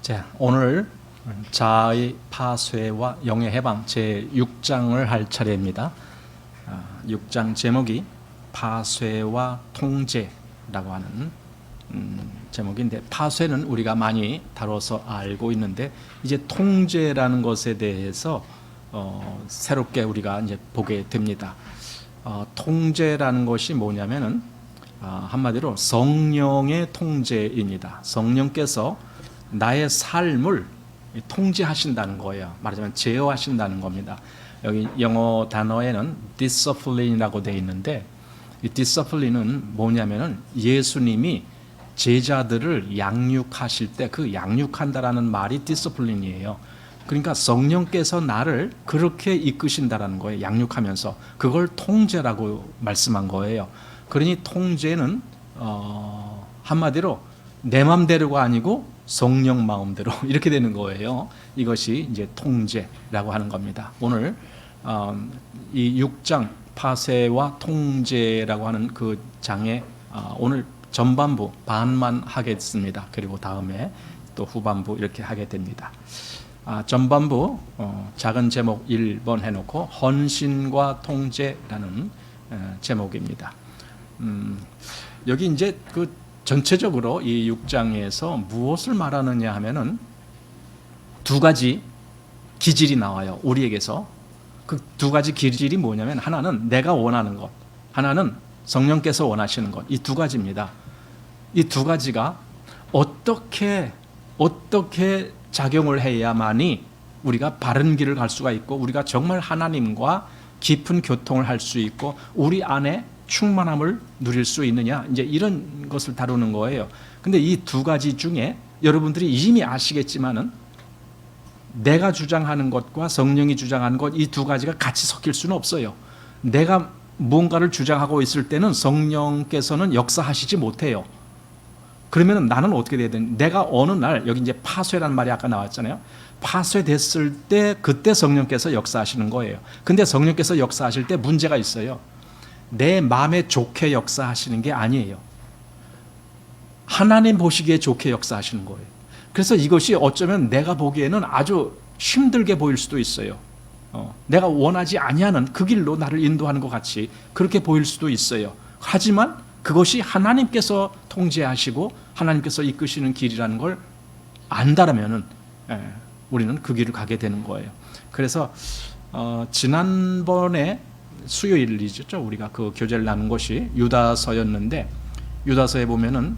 자, 오늘 자아의 파쇄와 영의 해방 제 6장을 할 차례입니다. 6장 제목이 파쇄와 통제라고 하는 제목인데, 파쇄는 우리가 많이 다뤄서 알고 있는데 이제 통제라는 것에 대해서 새롭게 우리가 이제 보게 됩니다. 통제라는 것이 뭐냐면은 한마디로 성령의 통제입니다. 성령께서 나의 삶을 통제하신다는 거예요. 말하자면 제어하신다는 겁니다. 여기 영어 단어에는 discipline이라고 되어 있는데, 이 discipline은 뭐냐면은 예수님이 제자들을 양육하실 때 그 양육한다라는 말이 discipline이에요. 그러니까 성령께서 나를 그렇게 이끄신다라는 거예요. 양육하면서 그걸 통제라고 말씀한 거예요. 그러니 통제는 한마디로 내 마음대로가 아니고 성령 마음대로 이렇게 되는 거예요. 이것이 이제 통제라고 하는 겁니다. 오늘 이 6장 파쇄와 통제라고 하는 그 장에 오늘 전반부 반만 하겠습니다. 그리고 다음에 또 후반부 이렇게 하게 됩니다. 전반부 작은 제목 1번 해놓고 헌신과 통제라는 제목입니다. 여기 이제 그 전체적으로 이 6장에서 무엇을 말하느냐 하면은 두 가지 기질이 나와요. 우리에게서 그 두 가지 기질이 뭐냐면, 하나는 내가 원하는 것, 하나는 성령께서 원하시는 것. 이 두 가지입니다. 이 두 가지가 어떻게 작용을 해야만이 우리가 바른 길을 갈 수가 있고 우리가 정말 하나님과 깊은 교통을 할 수 있고 우리 안에 충만함을 누릴 수 있느냐, 이제 이런 것을 다루는 거예요. 근데 이 두 가지 중에 여러분들이 이미 아시겠지만은 내가 주장하는 것과 성령이 주장하는 것, 이 두 가지가 같이 섞일 수는 없어요. 내가 무언가를 주장하고 있을 때는 성령께서는 역사하시지 못해요. 그러면 나는 어떻게 돼야 되는? 내가 어느 날, 여기 이제 파쇄라는 말이 아까 나왔잖아요. 파쇄됐을 때 그때 성령께서 역사하시는 거예요. 근데 성령께서 역사하실 때 문제가 있어요. 내 마음에 좋게 역사하시는 게 아니에요. 하나님 보시기에 좋게 역사하시는 거예요. 그래서 이것이 어쩌면 내가 보기에는 아주 힘들게 보일 수도 있어요. 내가 원하지 아니하는 그 길로 나를 인도하는 것 같이 그렇게 보일 수도 있어요. 하지만 그것이 하나님께서 통제하시고 하나님께서 이끄시는 길이라는 걸 안다라면은 우리는 그 길을 가게 되는 거예요. 그래서 지난번에 수요일이죠. 우리가 그 교제를 나눈 것이 유다서였는데, 유다서에 보면은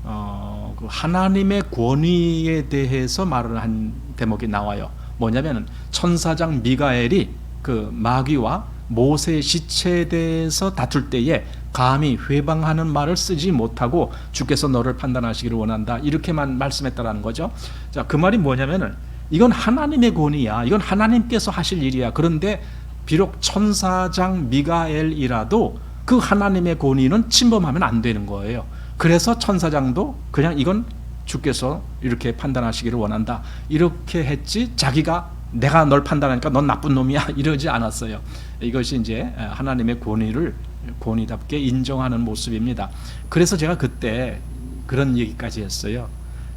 그 하나님의 권위에 대해서 말을 한 대목이 나와요. 뭐냐면은 천사장 미가엘이 그 마귀와 모세의 시체에 대해서 다툴 때에 감히 회방하는 말을 쓰지 못하고 주께서 너를 판단하시기를 원한다, 이렇게만 말씀했다라는 거죠. 자, 그 말이 뭐냐면은 이건 하나님의 권위야. 이건 하나님께서 하실 일이야. 그런데 비록 천사장 미가엘이라도 그 하나님의 권위는 침범하면 안 되는 거예요. 그래서 천사장도 그냥 이건 주께서 이렇게 판단하시기를 원한다, 이렇게 했지 자기가 내가 널 판단하니까 넌 나쁜 놈이야 이러지 않았어요. 이것이 이제 하나님의 권위를 권위답게 인정하는 모습입니다. 그래서 제가 그때 그런 얘기까지 했어요.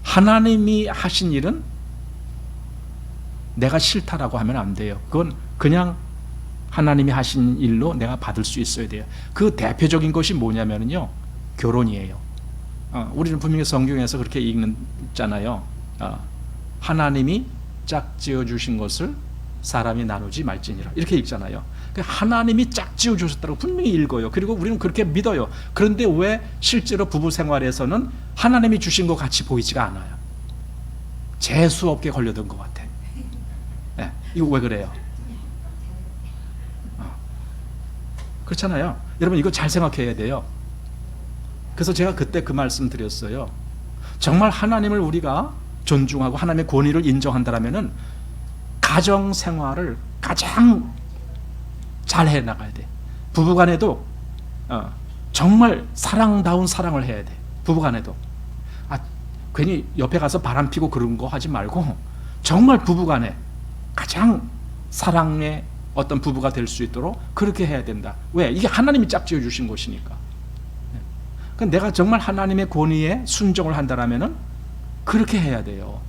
하나님이 하신 일은 내가 싫다라고 하면 안 돼요. 그건 그냥 하나님이 하신 일로 내가 받을 수 있어야 돼요. 그 대표적인 것이 뭐냐면요, 결혼이에요. 우리는 분명히 성경에서 그렇게 읽잖아요. 하나님이 짝지어 주신 것을 사람이 나누지 말지니라, 이렇게 읽잖아요. 하나님이 짝지어 주셨다고 분명히 읽어요. 그리고 우리는 그렇게 믿어요. 그런데 왜 실제로 부부 생활에서는 하나님이 주신 것 같이 보이지가 않아요? 재수 없게 걸려든 것 같아. 네, 이거 왜 그래요? 그렇잖아요. 여러분, 이거 잘 생각해야 돼요. 그래서 제가 그때 그 말씀 드렸어요. 정말 하나님을 우리가 존중하고 하나님의 권위를 인정한다면은 가정 생활을 가장 잘 해 나가야 돼. 부부간에도 정말 사랑다운 사랑을 해야 돼. 부부간에도 괜히 옆에 가서 바람 피고 그런 거 하지 말고 정말 부부간에 가장 사랑의 어떤 부부가 될 수 있도록 그렇게 해야 된다. 왜? 이게 하나님이 짝지어 주신 것이니까. 그러니까 내가 정말 하나님의 권위에 순종을 한다라면은 그렇게 해야 돼요.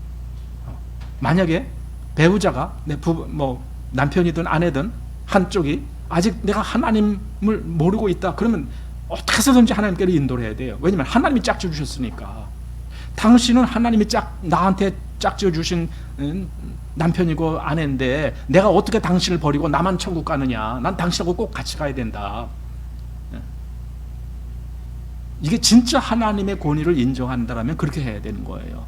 만약에 배우자가 남편이든 아내든 한쪽이 아직 내가 하나님을 모르고 있다, 그러면 어떻게 해서든지 하나님께로 인도를 해야 돼요. 왜냐하면 하나님이 짝지어 주셨으니까. 당신은 하나님이 나한테 짝지어 주신 남편이고 아내인데 내가 어떻게 당신을 버리고 나만 천국 가느냐. 난 당신하고 꼭 같이 가야 된다. 이게 진짜 하나님의 권위를 인정한다면 그렇게 해야 되는 거예요.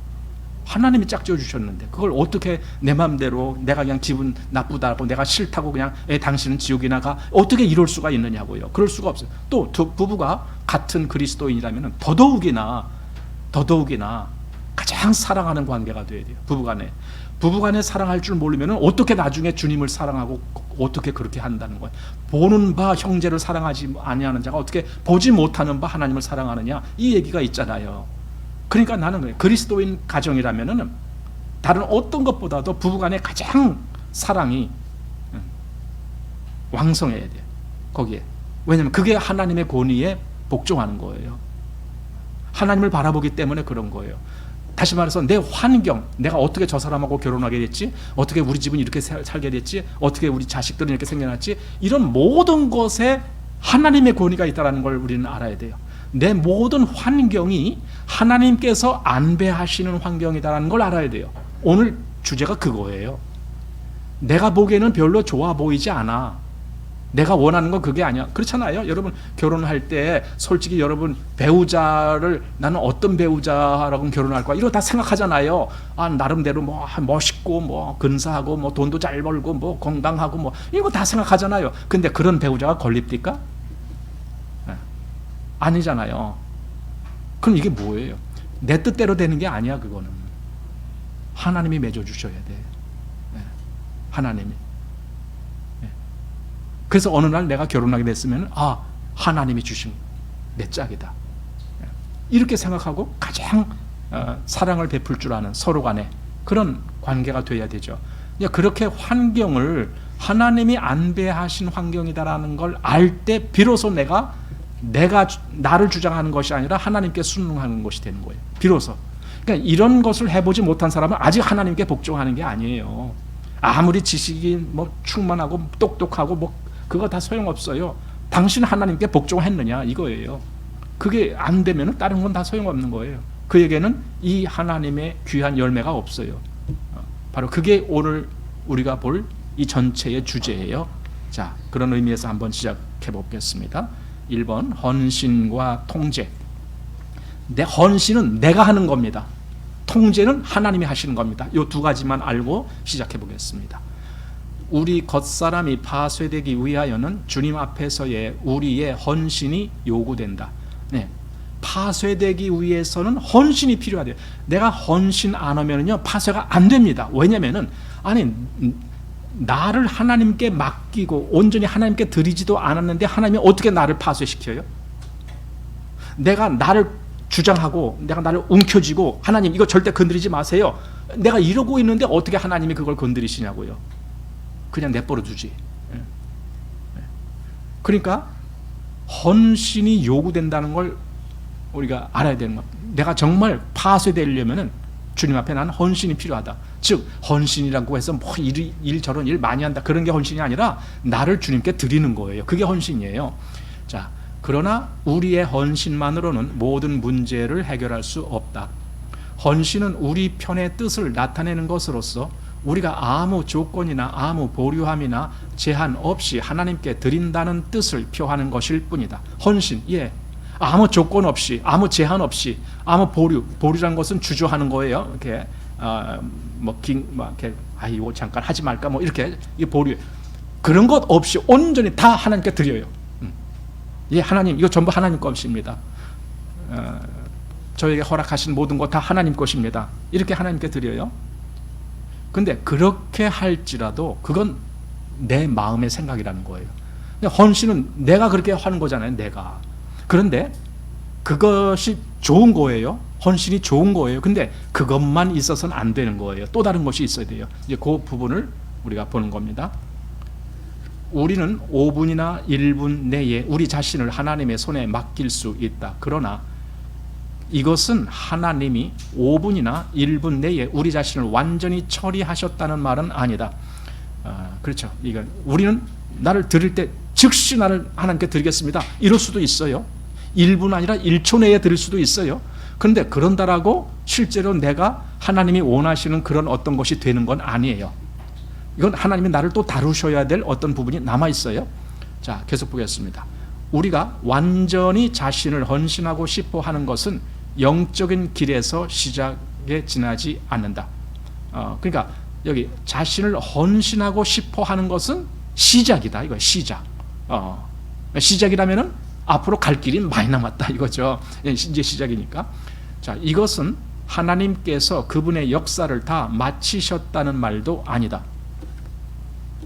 하나님이 짝지어 주셨는데 그걸 어떻게 내 마음대로 내가 그냥 기분 나쁘다고 내가 싫다고 그냥 당신은 지옥이나 가, 어떻게 이럴 수가 있느냐고요. 그럴 수가 없어요. 또 부부가 같은 그리스도인이라면 더더욱이나 가장 사랑하는 관계가 돼야 돼요. 부부간에 사랑할 줄 모르면 어떻게 나중에 주님을 사랑하고 어떻게 그렇게 한다는 거예요. 보는 바 형제를 사랑하지 아니하는 자가 어떻게 보지 못하는 바 하나님을 사랑하느냐, 이 얘기가 있잖아요. 그러니까 나는 그리스도인 가정이라면은 다른 어떤 것보다도 부부간에 가장 사랑이 왕성해야 돼요. 거기에. 왜냐하면 그게 하나님의 권위에 복종하는 거예요. 하나님을 바라보기 때문에 그런 거예요. 다시 말해서 내 환경, 내가 어떻게 저 사람하고 결혼하게 됐지, 어떻게 우리 집은 이렇게 살게 됐지, 어떻게 우리 자식들은 이렇게 생겨났지, 이런 모든 것에 하나님의 권위가 있다는 걸 우리는 알아야 돼요. 내 모든 환경이 하나님께서 안배하시는 환경이다라는 걸 알아야 돼요. 오늘 주제가 그거예요. 내가 보기에는 별로 좋아 보이지 않아. 내가 원하는 건 그게 아니야. 그렇잖아요. 여러분 결혼할 때 솔직히 여러분 배우자를 나는 어떤 배우자라고 결혼할 거야 이거 다 생각하잖아요. 나름대로 멋있고 근사하고 돈도 잘 벌고 건강하고 이거 다 생각하잖아요. 근데 그런 배우자가 걸립니까? 네. 아니잖아요. 그럼 이게 뭐예요? 내 뜻대로 되는 게 아니야. 그거는 하나님이 맺어주셔야 돼. 네. 하나님이. 그래서 어느 날 내가 결혼하게 됐으면 하나님이 주신 내 짝이다. 이렇게 생각하고 가장 사랑을 베풀 줄 아는 서로 간에 그런 관계가 돼야 되죠. 그렇게 환경을 하나님이 안배하신 환경이다라는 걸 알 때 비로소 내가 나를 주장하는 것이 아니라 하나님께 순응하는 것이 되는 거예요. 비로소. 그러니까 이런 것을 해보지 못한 사람은 아직 하나님께 복종하는 게 아니에요. 아무리 지식이 충만하고 똑똑하고 그거 다 소용없어요. 당신 하나님께 복종했느냐 이거예요. 그게 안 되면 다른 건 다 소용없는 거예요. 그에게는 이 하나님의 귀한 열매가 없어요. 바로 그게 오늘 우리가 볼 이 전체의 주제예요. 자, 그런 의미에서 한번 시작해 보겠습니다. 1번 헌신과 통제. 내 헌신은 내가 하는 겁니다. 통제는 하나님이 하시는 겁니다. 이 두 가지만 알고 시작해 보겠습니다. 우리 겉사람이 파쇄되기 위하여는 주님 앞에서의 우리의 헌신이 요구된다. 네. 파쇄되기 위해서는 헌신이 필요하대요. 내가 헌신 안 하면요 파쇄가 안 됩니다. 왜냐면은 나를 하나님께 맡기고 온전히 하나님께 드리지도 않았는데 하나님이 어떻게 나를 파쇄시켜요? 내가 나를 주장하고 내가 나를 움켜쥐고 하나님 이거 절대 건드리지 마세요. 내가 이러고 있는데 어떻게 하나님이 그걸 건드리시냐고요. 그냥 내버려 두지. 그러니까 헌신이 요구된다는 걸 우리가 알아야 되는 겁니다. 내가 정말 파쇄되려면은 주님 앞에 나는 헌신이 필요하다. 즉 헌신이라고 해서 일 저런 일 많이 한다 그런 게 헌신이 아니라 나를 주님께 드리는 거예요. 그게 헌신이에요. 자, 그러나 우리의 헌신만으로는 모든 문제를 해결할 수 없다. 헌신은 우리 편의 뜻을 나타내는 것으로서 우리가 아무 조건이나 아무 보류함이나 제한 없이 하나님께 드린다는 뜻을 표하는 것일 뿐이다. 헌신, 아무 조건 없이, 아무 제한 없이, 아무 보류라는 것은 주저하는 거예요. 이렇게 이렇게 이거 잠깐 하지 말까 이렇게 보류, 그런 것 없이 온전히 다 하나님께 드려요. 하나님 이거 전부 하나님 것입니다. 저에게 허락하신 모든 것 다 하나님 것입니다. 이렇게 하나님께 드려요. 근데 그렇게 할지라도 그건 내 마음의 생각이라는 거예요. 헌신은 내가 그렇게 하는 거잖아요. 내가. 그런데 그것이 좋은 거예요. 헌신이 좋은 거예요. 근데 그것만 있어서는 안 되는 거예요. 또 다른 것이 있어야 돼요. 이제 그 부분을 우리가 보는 겁니다. 우리는 5분이나 1분 내에 우리 자신을 하나님의 손에 맡길 수 있다. 그러나 이것은 하나님이 5분이나 1분 내에 우리 자신을 완전히 처리하셨다는 말은 아니다. 그렇죠. 이건 우리는 나를 드릴 때 즉시 나를 하나님께 드리겠습니다. 이럴 수도 있어요. 1분 아니라 1초 내에 드릴 수도 있어요. 그런데 그런다라고 실제로 내가 하나님이 원하시는 그런 어떤 것이 되는 건 아니에요. 이건 하나님이 나를 또 다루셔야 될 어떤 부분이 남아 있어요. 자, 계속 보겠습니다. 우리가 완전히 자신을 헌신하고 싶어 하는 것은 영적인 길에서 시작에 지나지 않는다. 그러니까 여기 자신을 헌신하고 싶어 하는 것은 시작이다. 이거 시작. 시작이라면은 앞으로 갈 길이 많이 남았다 이거죠. 이제 시작이니까. 자, 이것은 하나님께서 그분의 역사를 다 마치셨다는 말도 아니다.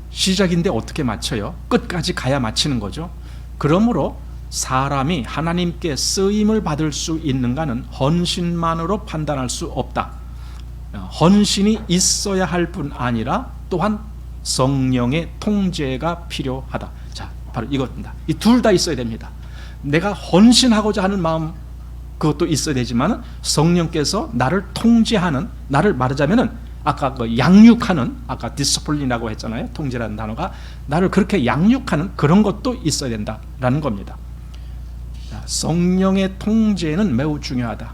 시작인데 어떻게 마쳐요? 끝까지 가야 마치는 거죠. 그러므로 사람이 하나님께 쓰임을 받을 수 있는가는 헌신만으로 판단할 수 없다. 헌신이 있어야 할 뿐 아니라 또한 성령의 통제가 필요하다. 자, 바로 이겁니다. 이 둘 다 있어야 됩니다. 내가 헌신하고자 하는 마음, 그것도 있어야 되지만 성령께서 나를 통제하는, 나를 말하자면은 아까 그 양육하는, 아까 디스플린이라고 했잖아요. 통제라는 단어가 나를 그렇게 양육하는 그런 것도 있어야 된다라는 겁니다. 자, 성령의 통제는 매우 중요하다.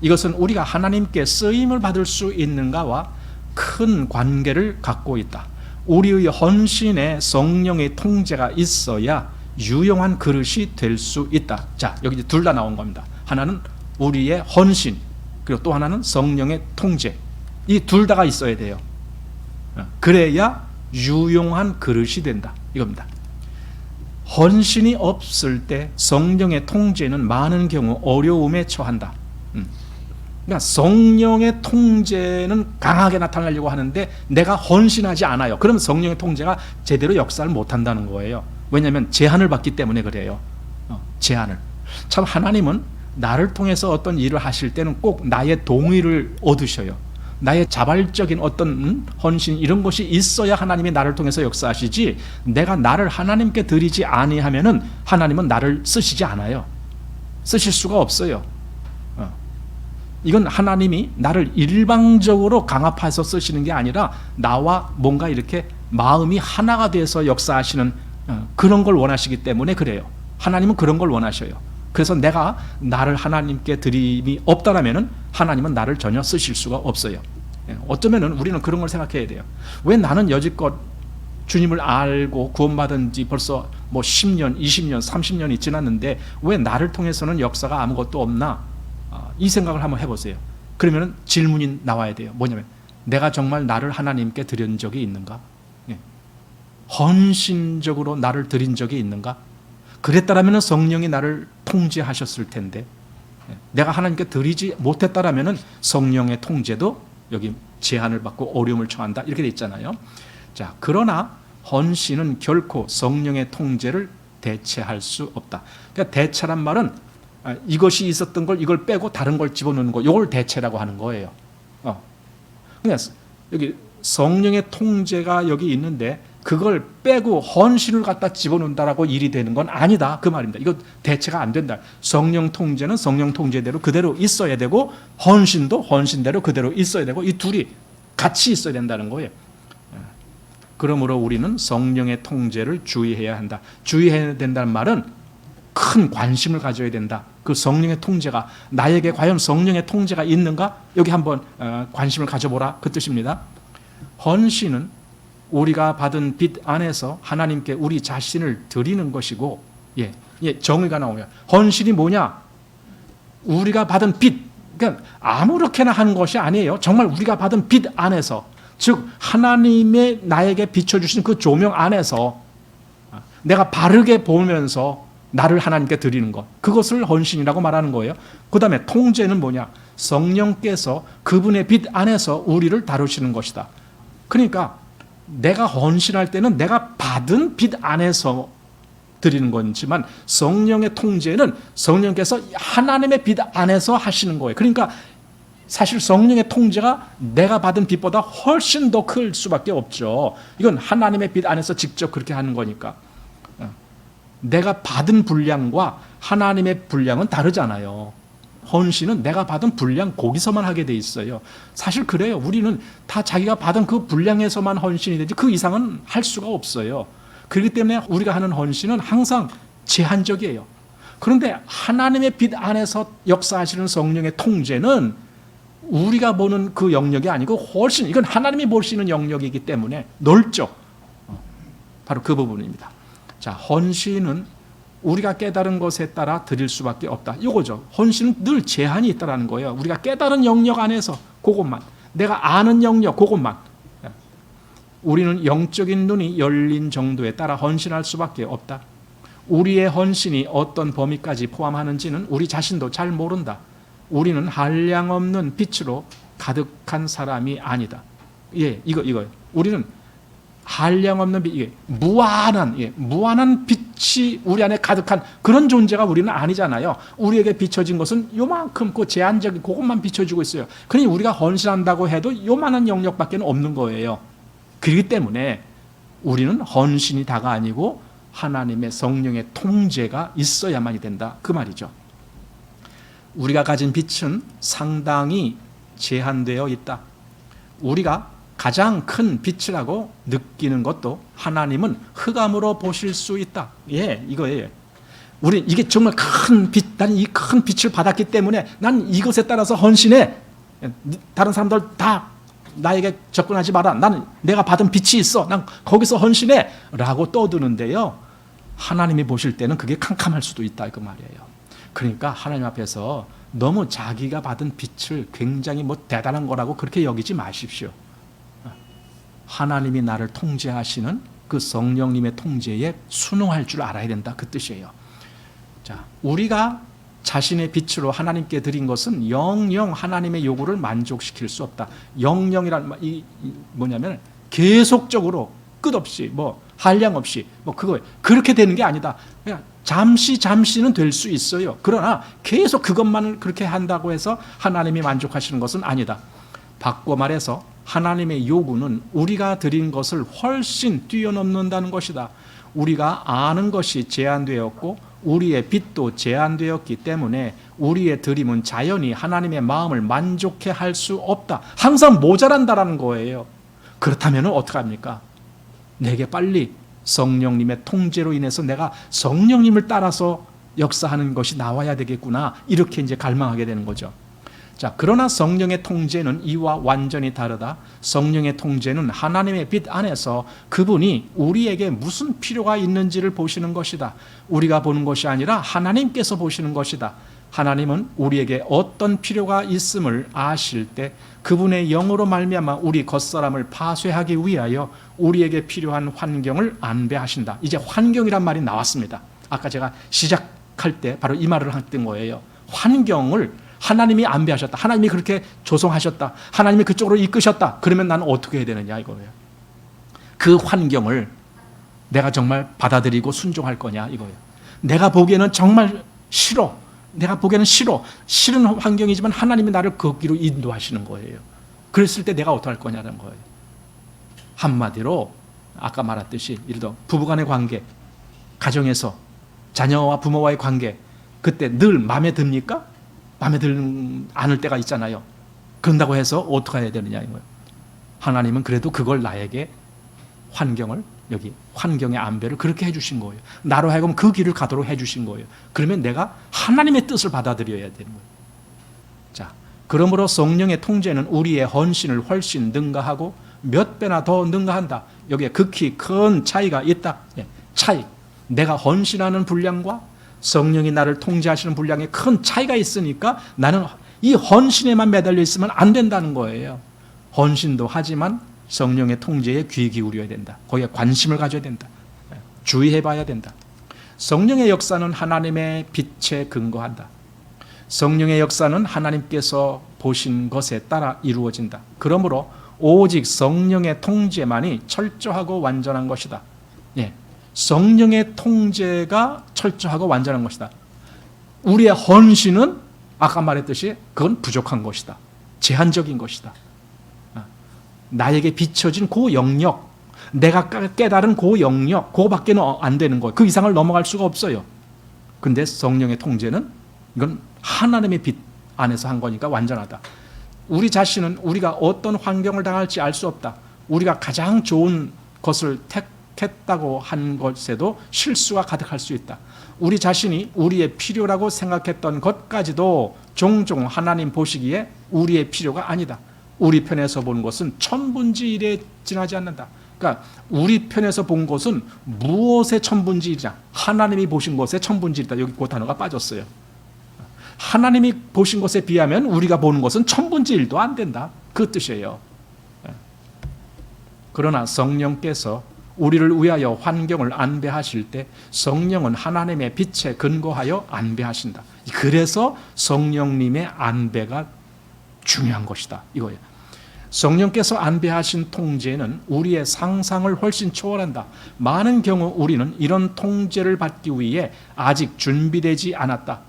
이것은 우리가 하나님께 쓰임을 받을 수 있는가와 큰 관계를 갖고 있다. 우리의 헌신에 성령의 통제가 있어야 유용한 그릇이 될 수 있다. 자, 여기 둘 다 나온 겁니다. 하나는 우리의 헌신, 그리고 또 하나는 성령의 통제. 이 둘 다가 있어야 돼요. 그래야 유용한 그릇이 된다. 이겁니다. 헌신이 없을 때 성령의 통제는 많은 경우 어려움에 처한다. 그러니까 성령의 통제는 강하게 나타나려고 하는데 내가 헌신하지 않아요. 그러면 성령의 통제가 제대로 역사를 못한다는 거예요. 왜냐하면 제한을 받기 때문에 그래요. 제한을. 참 하나님은 나를 통해서 어떤 일을 하실 때는 꼭 나의 동의를 얻으셔요. 나의 자발적인 어떤 헌신 이런 것이 있어야 하나님이 나를 통해서 역사하시지, 내가 나를 하나님께 드리지 아니하면은 하나님은 나를 쓰시지 않아요. 쓰실 수가 없어요. 이건 하나님이 나를 일방적으로 강압해서 쓰시는 게 아니라 나와 뭔가 이렇게 마음이 하나가 돼서 역사하시는 그런 걸 원하시기 때문에 그래요. 하나님은 그런 걸 원하셔요. 그래서 내가 나를 하나님께 드림이 없다라면은 하나님은 나를 전혀 쓰실 수가 없어요. 어쩌면은 우리는 그런 걸 생각해야 돼요. 왜 나는 여지껏 주님을 알고 구원받은 지 벌써 뭐 10년, 20년, 30년이 지났는데 왜 나를 통해서는 역사가 아무것도 없나? 이 생각을 한번 해보세요. 그러면 질문이 나와야 돼요. 뭐냐면 내가 정말 나를 하나님께 드린 적이 있는가? 헌신적으로 나를 드린 적이 있는가? 그랬다라면 성령이 나를 통제하셨을 텐데, 내가 하나님께 드리지 못했다라면 성령의 통제도 여기 제한을 받고 어려움을 처한다 이렇게 돼 있잖아요. 자, 그러나 헌신은 결코 성령의 통제를 대체할 수 없다. 그러니까 대체란 말은 이것이 있었던 걸 이걸 빼고 다른 걸 집어넣는 거, 이걸 대체라고 하는 거예요. 그러니까 여기 성령의 통제가 여기 있는데 그걸 빼고 헌신을 갖다 집어넣는다라고 일이 되는 건 아니다 그 말입니다. 이거 대체가 안 된다. 성령 통제는 성령 통제대로 그대로 있어야 되고 헌신도 헌신대로 그대로 있어야 되고 이 둘이 같이 있어야 된다는 거예요. 그러므로 우리는 성령의 통제를 주의해야 한다. 주의해야 된다는 말은 큰 관심을 가져야 된다. 그 성령의 통제가 나에게 과연 성령의 통제가 있는가? 여기 한번 관심을 가져보라 그 뜻입니다. 헌신은 우리가 받은 빚 안에서 하나님께 우리 자신을 드리는 것이고, 정의가 나오면 헌신이 뭐냐? 우리가 받은 빚, 그러니까 아무렇게나 하는 것이 아니에요. 정말 우리가 받은 빚 안에서, 즉 하나님의 나에게 비춰주신 그 조명 안에서 내가 바르게 보면서 나를 하나님께 드리는 것, 그것을 헌신이라고 말하는 거예요. 그 다음에 통제는 뭐냐? 성령께서 그분의 빚 안에서 우리를 다루시는 것이다. 그러니까 내가 헌신할 때는 내가 받은 빚 안에서 드리는 거지만 성령의 통제는 성령께서 하나님의 빚 안에서 하시는 거예요. 그러니까 사실 성령의 통제가 내가 받은 빚보다 훨씬 더 클 수밖에 없죠. 이건 하나님의 빚 안에서 직접 그렇게 하는 거니까. 내가 받은 분량과 하나님의 분량은 다르잖아요. 헌신은 내가 받은 분량 거기서만 하게 돼 있어요. 사실 그래요. 우리는 다 자기가 받은 그 분량에서만 헌신이 되지 그 이상은 할 수가 없어요. 그렇기 때문에 우리가 하는 헌신은 항상 제한적이에요. 그런데 하나님의 빛 안에서 역사하시는 성령의 통제는 우리가 보는 그 영역이 아니고 훨씬 이건 하나님이 보시는 영역이기 때문에 넓죠. 바로 그 부분입니다. 자, 헌신은 우리가 깨달은 것에 따라 드릴 수밖에 없다. 이거죠. 헌신은 늘 제한이 있다는 거예요. 우리가 깨달은 영역 안에서 그것만, 내가 아는 영역 그것만. 우리는 영적인 눈이 열린 정도에 따라 헌신할 수밖에 없다. 우리의 헌신이 어떤 범위까지 포함하는지는 우리 자신도 잘 모른다. 우리는 한량없는 빛으로 가득한 사람이 아니다. 예, 이거. 우리는 한량없는 빛, 이게 무한한 빛이 우리 안에 가득한 그런 존재가 우리는 아니잖아요. 우리에게 비춰진 것은 요만큼 그 제한적인 그것만 비춰주고 있어요. 그러니 우리가 헌신한다고 해도 요만한 영역밖에 없는 거예요. 그렇기 때문에 우리는 헌신이 다가 아니고 하나님의 성령의 통제가 있어야만이 된다. 그 말이죠. 우리가 가진 빛은 상당히 제한되어 있다. 우리가 가장 큰 빛이라고 느끼는 것도 하나님은 흑암으로 보실 수 있다. 예, 이거예요. 우리 이게 정말 큰 빛, 나는 이 큰 빛을 받았기 때문에 난 이것에 따라서 헌신해. 다른 사람들 다 나에게 접근하지 마라. 나는 내가 받은 빛이 있어. 난 거기서 헌신해. 라고 떠드는데요. 하나님이 보실 때는 그게 캄캄할 수도 있다. 그 말이에요. 그러니까 하나님 앞에서 너무 자기가 받은 빛을 굉장히 대단한 거라고 그렇게 여기지 마십시오. 하나님이 나를 통제하시는 그 성령님의 통제에 순응할 줄 알아야 된다. 그 뜻이에요. 자, 우리가 자신의 빛으로 하나님께 드린 것은 영영 하나님의 요구를 만족시킬 수 없다. 영영이란 뭐냐면 계속적으로 끝없이 한량 없이 그거 그렇게 되는 게 아니다. 그냥 잠시는 될 수 있어요. 그러나 계속 그것만을 그렇게 한다고 해서 하나님이 만족하시는 것은 아니다. 바꿔 말해서 하나님의 요구는 우리가 드린 것을 훨씬 뛰어넘는다는 것이다. 우리가 아는 것이 제한되었고 우리의 빛도 제한되었기 때문에 우리의 드림은 자연히 하나님의 마음을 만족해 할 수 없다. 항상 모자란다라는 거예요. 그렇다면 어떡합니까? 내게 빨리 성령님의 통제로 인해서 내가 성령님을 따라서 역사하는 것이 나와야 되겠구나. 이렇게 이제 갈망하게 되는 거죠. 자, 그러나 성령의 통제는 이와 완전히 다르다. 성령의 통제는 하나님의 빛 안에서 그분이 우리에게 무슨 필요가 있는지를 보시는 것이다. 우리가 보는 것이 아니라 하나님께서 보시는 것이다. 하나님은 우리에게 어떤 필요가 있음을 아실 때 그분의 영으로 말미암아 우리 겉사람을 파쇄하기 위하여 우리에게 필요한 환경을 안배하신다. 이제 환경이란 말이 나왔습니다. 아까 제가 시작할 때 바로 이 말을 했던 거예요. 환경을 하나님이 안배하셨다. 하나님이 그렇게 조성하셨다. 하나님이 그쪽으로 이끄셨다. 그러면 나는 어떻게 해야 되느냐 이거예요. 그 환경을 내가 정말 받아들이고 순종할 거냐 이거예요. 내가 보기에는 정말 싫어. 내가 보기에는 싫은 환경이지만 하나님이 나를 그 길로 인도하시는 거예요. 그랬을 때 내가 어떻게 할 거냐는 거예요. 한마디로 아까 말했듯이 예를 들어 부부간의 관계, 가정에서 자녀와 부모와의 관계, 그때 늘 마음에 듭니까? 마음에 들지 않을 때가 있잖아요. 그런다고 해서 어떻게 해야 되느냐 이거예요. 하나님은 그래도 그걸 나에게 환경을 여기 환경의 안배를 그렇게 해주신 거예요. 나로 하여금 그 길을 가도록 해주신 거예요. 그러면 내가 하나님의 뜻을 받아들여야 되는 거예요. 자, 그러므로 성령의 통제는 우리의 헌신을 훨씬 능가하고 몇 배나 더 능가한다. 여기에 극히 큰 차이가 있다. 차이. 내가 헌신하는 분량과 성령이 나를 통제하시는 분량에 큰 차이가 있으니까 나는 이 헌신에만 매달려 있으면 안 된다는 거예요. 헌신도 하지만 성령의 통제에 귀 기울여야 된다. 거기에 관심을 가져야 된다. 주의해 봐야 된다. 성령의 역사는 하나님의 빛에 근거한다. 성령의 역사는 하나님께서 보신 것에 따라 이루어진다. 그러므로 오직 성령의 통제만이 철저하고 완전한 것이다. 성령의 통제가 철저하고 완전한 것이다. 우리의 헌신은 아까 말했듯이 그건 부족한 것이다. 제한적인 것이다. 나에게 비춰진 그 영역, 내가 깨달은 그 영역, 그거밖에는 안 되는 거예요. 그 이상을 넘어갈 수가 없어요. 근데 성령의 통제는 이건 하나님의 빛, 안에서 한 거니까 완전하다. 우리 자신은 우리가 어떤 환경을 당할지 알 수 없다. 우리가 가장 좋은 것을 택했다고 한 것에도 실수가 가득할 수 있다. 우리 자신이 우리의 필요라고 생각했던 것까지도 종종 하나님 보시기에 우리의 필요가 아니다. 우리 편에서 본 것은 천분지일에 지나지 않는다. 그러니까 우리 편에서 본 것은 무엇의 천분지일이냐? 하나님이 보신 것의 천분지일이다. 여기 그 단어가 빠졌어요. 하나님이 보신 것에 비하면 우리가 보는 것은 천분지일도 안 된다. 그 뜻이에요. 그러나 성령께서 우리를 위하여 환경을 안배하실 때 성령은 하나님의 빛에 근거하여 안배하신다. 그래서 성령님의 안배가 중요한 것이다. 이거예요. 성령께서 안배하신 통제는 우리의 상상을 훨씬 초월한다. 많은 경우 우리는 이런 통제를 받기 위해 아직 준비되지 않았다.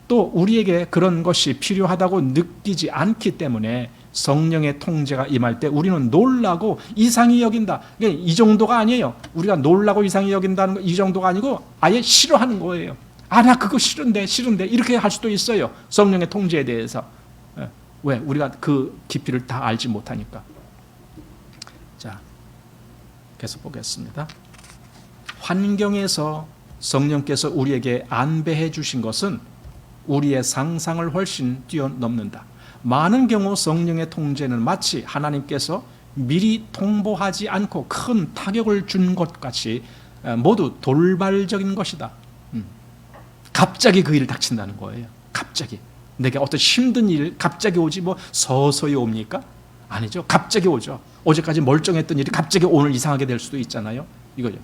또 우리에게 그런 것이 필요하다고 느끼지 않기 때문에 성령의 통제가 임할 때 우리는 놀라고 이상히 여긴다. 이 정도가 아니에요. 우리가 놀라고 이상히 여긴다는 거 이 정도가 아니고 아예 싫어하는 거예요. 나 그거 싫은데 이렇게 할 수도 있어요. 성령의 통제에 대해서. 왜? 우리가 그 깊이를 다 알지 못하니까. 자, 계속 보겠습니다. 환경에서 성령께서 우리에게 안배해 주신 것은 우리의 상상을 훨씬 뛰어넘는다. 많은 경우 성령의 통제는 마치 하나님께서 미리 통보하지 않고 큰 타격을 준 것 같이 모두 돌발적인 것이다. 갑자기 그 일을 닥친다는 거예요. 갑자기. 내게 어떤 힘든 일 갑자기 오지 뭐 서서히 옵니까? 아니죠. 갑자기 오죠. 어제까지 멀쩡했던 일이 갑자기 오늘 이상하게 될 수도 있잖아요. 이거죠.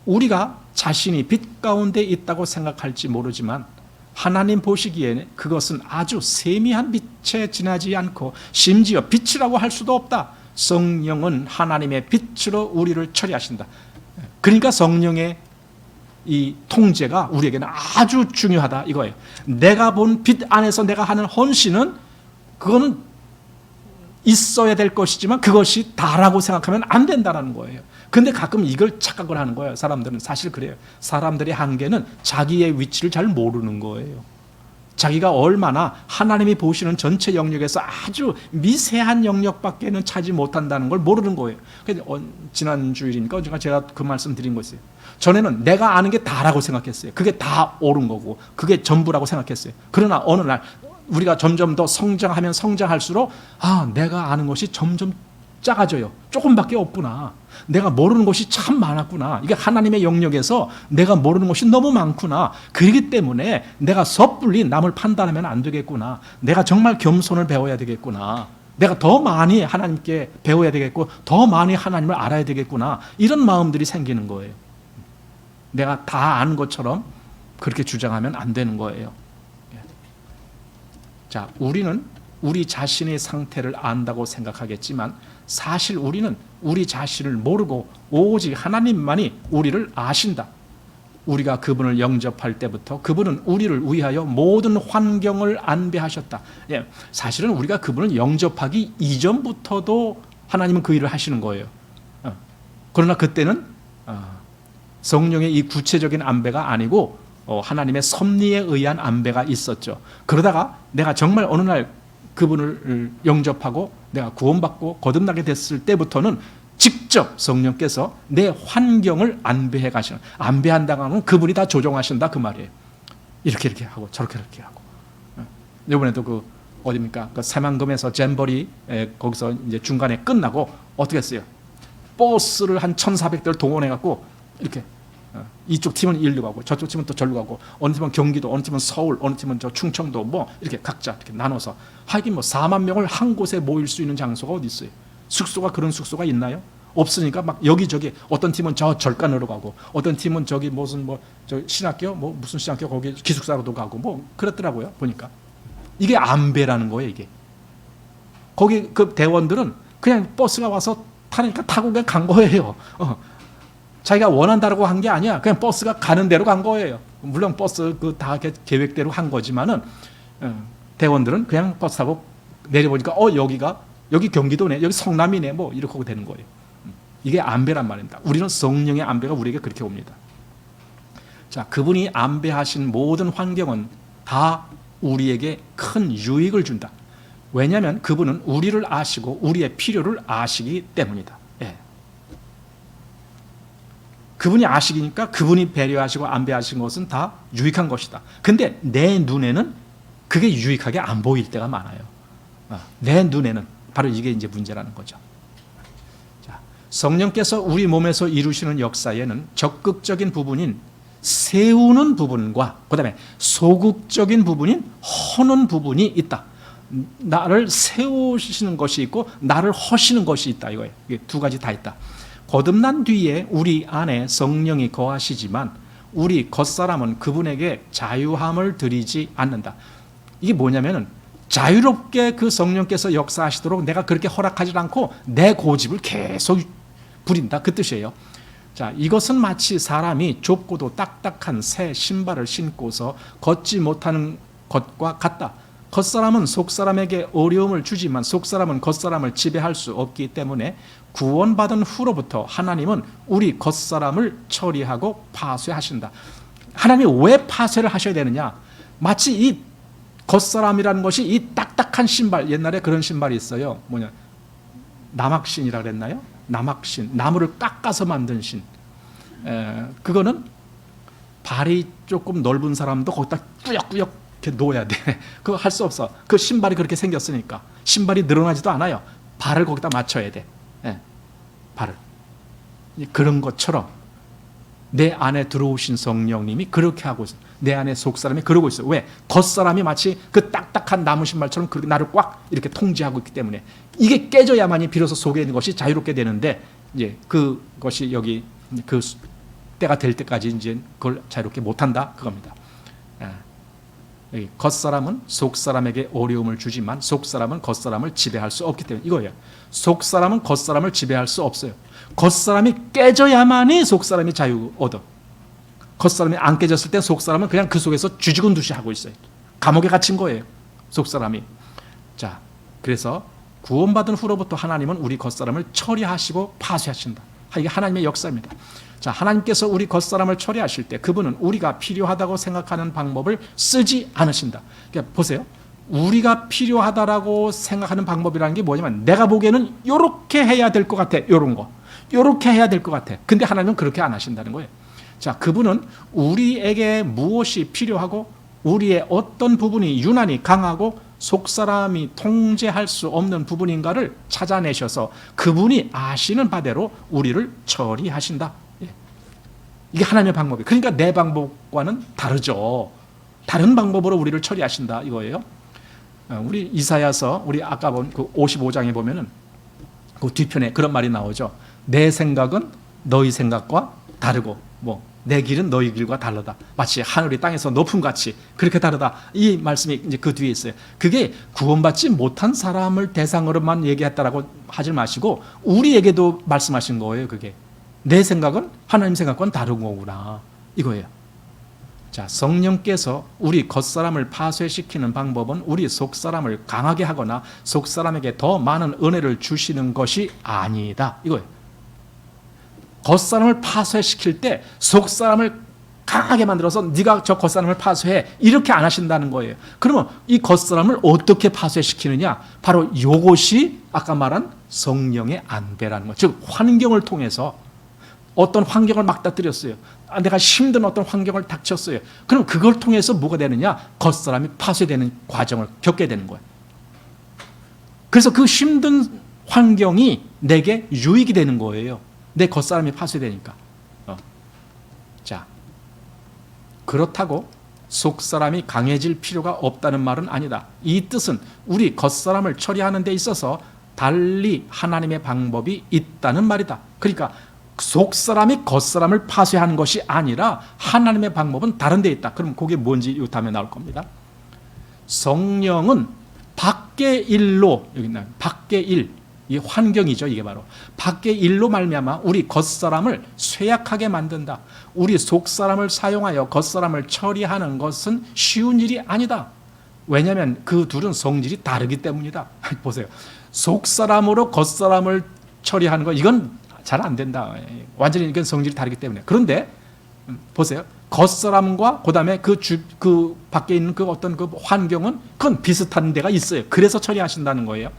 우리가 자신이 빛 가운데 있다고 생각할지 모르지만 하나님 보시기에는 그것은 아주 세미한 빛에 지나지 않고 심지어 빛이라고 할 수도 없다. 성령은 하나님의 빛으로 우리를 처리하신다. 그러니까 성령의 이 통제가 우리에게는 아주 중요하다 이거예요. 내가 본 빛 안에서 내가 하는 헌신은 그거는 있어야 될 것이지만 그것이 다라고 생각하면 안 된다는 거예요. 근데 가끔 이걸 착각을 하는 거예요. 사람들은 사실 그래요. 사람들의 한계는 자기의 위치를 잘 모르는 거예요. 자기가 얼마나 하나님이 보시는 전체 영역에서 아주 미세한 영역밖에는 차지 못한다는 걸 모르는 거예요. 지난 주일이니까 제가 그 말씀 드린 거였어요. 전에는 내가 아는 게 다라고 생각했어요. 그게 다 옳은 거고 그게 전부라고 생각했어요. 그러나 어느 날 우리가 점점 더 성장하면 성장할수록 내가 아는 것이 점점 작아져요. 조금밖에 없구나. 내가 모르는 것이 참 많았구나. 이게 하나님의 영역에서 내가 모르는 것이 너무 많구나. 그렇기 때문에 내가 섣불리 남을 판단하면 안 되겠구나. 내가 정말 겸손을 배워야 되겠구나. 내가 더 많이 하나님께 배워야 되겠고 더 많이 하나님을 알아야 되겠구나. 이런 마음들이 생기는 거예요. 내가 다 아는 것처럼 그렇게 주장하면 안 되는 거예요. 자, 우리는 우리 자신의 상태를 안다고 생각하겠지만 사실 우리는 우리 자신을 모르고 오직 하나님만이 우리를 아신다. 우리가 그분을 영접할 때부터 그분은 우리를 위하여 모든 환경을 안배하셨다. 사실은 우리가 그분을 영접하기 이전부터도 하나님은 그 일을 하시는 거예요. 그러나 그때는 성령의 이 구체적인 안배가 아니고 하나님의 섭리에 의한 안배가 있었죠. 그러다가 내가 정말 어느 날 그분을 영접하고 내가 구원받고 거듭나게 됐을 때부터는 직접 성령께서 내 환경을 안배해 가시는, 안배한다고 하면 그분이 다 조종하신다 그 말이에요. 이렇게 하고 저렇게 하고. 이번에도 어디입니까? 그 새만금에서 잼버리 거기서 이제 중간에 끝나고 어떻게 했어요? 버스를 한 1,400대를 동원해 갖고 이렇게 이쪽 팀은 일로 가고 저쪽 팀은 또 절로 가고 어느 팀은 경기도, 어느 팀은 서울, 어느 팀은 저 충청도 뭐 이렇게 각자 이렇게 나눠서 하긴 뭐 4만 명을 한 곳에 모일 수 있는 장소가 어디 있어요? 숙소가 그런 숙소가 있나요? 없으니까 막 여기저기 어떤 팀은 저 절간으로 가고 어떤 팀은 저기 무슨 뭐 저 신학교 뭐 무슨 신학교 거기 기숙사로도 가고 뭐 그렇더라고요. 보니까 이게 안배라는 거예요. 이게 거기 그 대원들은 그냥 버스가 와서 타니까 타고 그냥 간 거예요. 자기가 원한다라고 한 게 아니야. 그냥 버스가 가는 대로 간 거예요. 물론 버스 그 다 계획대로 한 거지만은 대원들은 그냥 버스 타고 내려보니까 여기 경기도네, 여기 성남이네, 뭐 이렇게 하고 되는 거예요. 이게 안배란 말입니다. 우리는 성령의 안배가 우리에게 그렇게 옵니다. 자, 그분이 안배하신 모든 환경은 다 우리에게 큰 유익을 준다. 왜냐하면 그분은 우리를 아시고 우리의 필요를 아시기 때문이다. 예. 그분이 아시니까 그분이 배려하시고 안 배려하신 것은 다 유익한 것이다. 근데 내 눈에는 그게 유익하게 안 보일 때가 많아요. 내 눈에는. 바로 이게 이제 문제라는 거죠. 자, 성령께서 우리 몸에서 이루시는 역사에는 적극적인 부분인 세우는 부분과 그다음에 소극적인 부분인 허는 부분이 있다. 나를 세우시는 것이 있고 나를 허시는 것이 있다 이거예요. 이게 두 가지 다 있다. 거듭난 뒤에 우리 안에 성령이 거하시지만 우리 겉사람은 그분에게 자유함을 드리지 않는다. 이게 뭐냐면은 자유롭게 그 성령께서 역사하시도록 내가 그렇게 허락하지 않고 내 고집을 계속 부린다 그 뜻이에요. 자, 이것은 마치 사람이 좁고도 딱딱한 새 신발을 신고서 걷지 못하는 것과 같다. 겉사람은 속사람에게 어려움을 주지만 속사람은 겉사람을 지배할 수 없기 때문에 구원받은 후로부터 하나님은 우리 겉사람을 처리하고 파쇄하신다. 하나님이 왜 파쇄를 하셔야 되느냐? 마치 이 겉사람이라는 것이 이 딱딱한 신발, 옛날에 그런 신발이 있어요. 뭐냐? 남학신이라 그랬나요? 남학신, 나무를 깎아서 만든 신. 그거는 발이 조금 넓은 사람도 거기다 꾸역꾸역 이렇게 놓아야 돼. 그거 할 수 없어. 그 신발이 그렇게 생겼으니까. 신발이 늘어나지도 않아요. 발을 거기다 맞춰야 돼. 발을. 그런 것처럼 내 안에 들어오신 성령님이 그렇게 하고 있어요. 내 안에 속사람이 그러고 있어요. 왜? 겉사람이 마치 그 딱딱한 나무 신발처럼 그렇게 나를 꽉 이렇게 통제하고 있기 때문에 이게 깨져야만이 비로소 속에 있는 것이 자유롭게 되는데 이제 그것이 여기 그 때가 될 때까지 이제 그걸 자유롭게 못한다 그겁니다. 여기 겉사람은 속사람에게 어려움을 주지만 속사람은 겉사람을 지배할 수 없기 때문에 이거예요. 속사람은 겉사람을 지배할 수 없어요. 겉사람이 깨져야만이 속사람이 자유 얻어. 겉사람이 안 깨졌을 때 속사람은 그냥 그 속에서 쥐죽은 듯이 하고 있어요. 감옥에 갇힌 거예요. 속사람이. 자, 그래서 구원받은 후로부터 하나님은 우리 겉사람을 처리하시고 파쇄하신다. 이게 하나님의 역사입니다. 자, 하나님께서 우리 겉사람을 처리하실 때 그분은 우리가 필요하다고 생각하는 방법을 쓰지 않으신다. 그러니까 보세요. 우리가 필요하다라고 생각하는 방법이라는 게 뭐냐면 내가 보기에는 이렇게 해야 될 것 같아. 이런 거. 이렇게 해야 될 것 같아. 근데 하나님은 그렇게 안 하신다는 거예요. 자, 그분은 우리에게 무엇이 필요하고 우리의 어떤 부분이 유난히 강하고 속사람이 통제할 수 없는 부분인가를 찾아내셔서 그분이 아시는 바대로 우리를 처리하신다. 이게 하나님의 방법이에요. 그러니까 내 방법과는 다르죠. 다른 방법으로 우리를 처리하신다 이거예요. 우리 이사야서 우리 아까 본 그 55장에 보면은 그 뒤편에 그런 말이 나오죠. 내 생각은 너희 생각과 다르고 내 길은 너희 길과 다르다. 마치 하늘이 땅에서 높음 같이 그렇게 다르다. 이 말씀이 이제 그 뒤에 있어요. 그게 구원받지 못한 사람을 대상으로만 얘기했다라고 하지 마시고 우리에게도 말씀하신 거예요. 그게 내 생각은 하나님 생각과는 다른 거구나 이거예요. 자, 성령께서 우리 겉사람을 파쇄시키는 방법은 우리 속사람을 강하게 하거나 속사람에게 더 많은 은혜를 주시는 것이 아니다 이거예요. 겉사람을 파쇄시킬 때 속사람을 강하게 만들어서 네가 저 겉사람을 파쇄해 이렇게 안 하신다는 거예요. 그러면 이 겉사람을 어떻게 파쇄시키느냐? 바로 이것이 아까 말한 성령의 안배라는 것. 즉 환경을 통해서 어떤 환경을 맞닥뜨렸어요. 내가 힘든 어떤 환경을 닥쳤어요. 그럼 그걸 통해서 뭐가 되느냐? 겉사람이 파쇄되는 과정을 겪게 되는 거예요. 그래서 그 힘든 환경이 내게 유익이 되는 거예요. 내 겉사람이 파쇄되니까. 자, 그렇다고 속사람이 강해질 필요가 없다는 말은 아니다. 이 뜻은 우리 겉사람을 처리하는 데 있어서 달리 하나님의 방법이 있다는 말이다. 그러니까 속사람이 겉사람을 파쇄하는 것이 아니라 하나님의 방법은 다른 데 있다. 그럼 그게 뭔지 이 다음에 나올 겁니다. 성령은 밖의 일로, 여기 있나요? 밖의 일, 이 환경이죠. 이게 바로 밖의 일로 말미암아 우리 겉사람을 쇠약하게 만든다. 우리 속사람을 사용하여 겉사람을 처리하는 것은 쉬운 일이 아니다. 왜냐하면 그 둘은 성질이 다르기 때문이다. 보세요. 속사람으로 겉사람을 처리하는 거 이건 잘 안 된다. 완전히 이건 성질이 다르기 때문에. 그런데 보세요. 겉사람과 그다음에 그 밖에 있는 그 어떤 그 환경은 그건 비슷한 데가 있어요. 그래서 처리하신다는 거예요.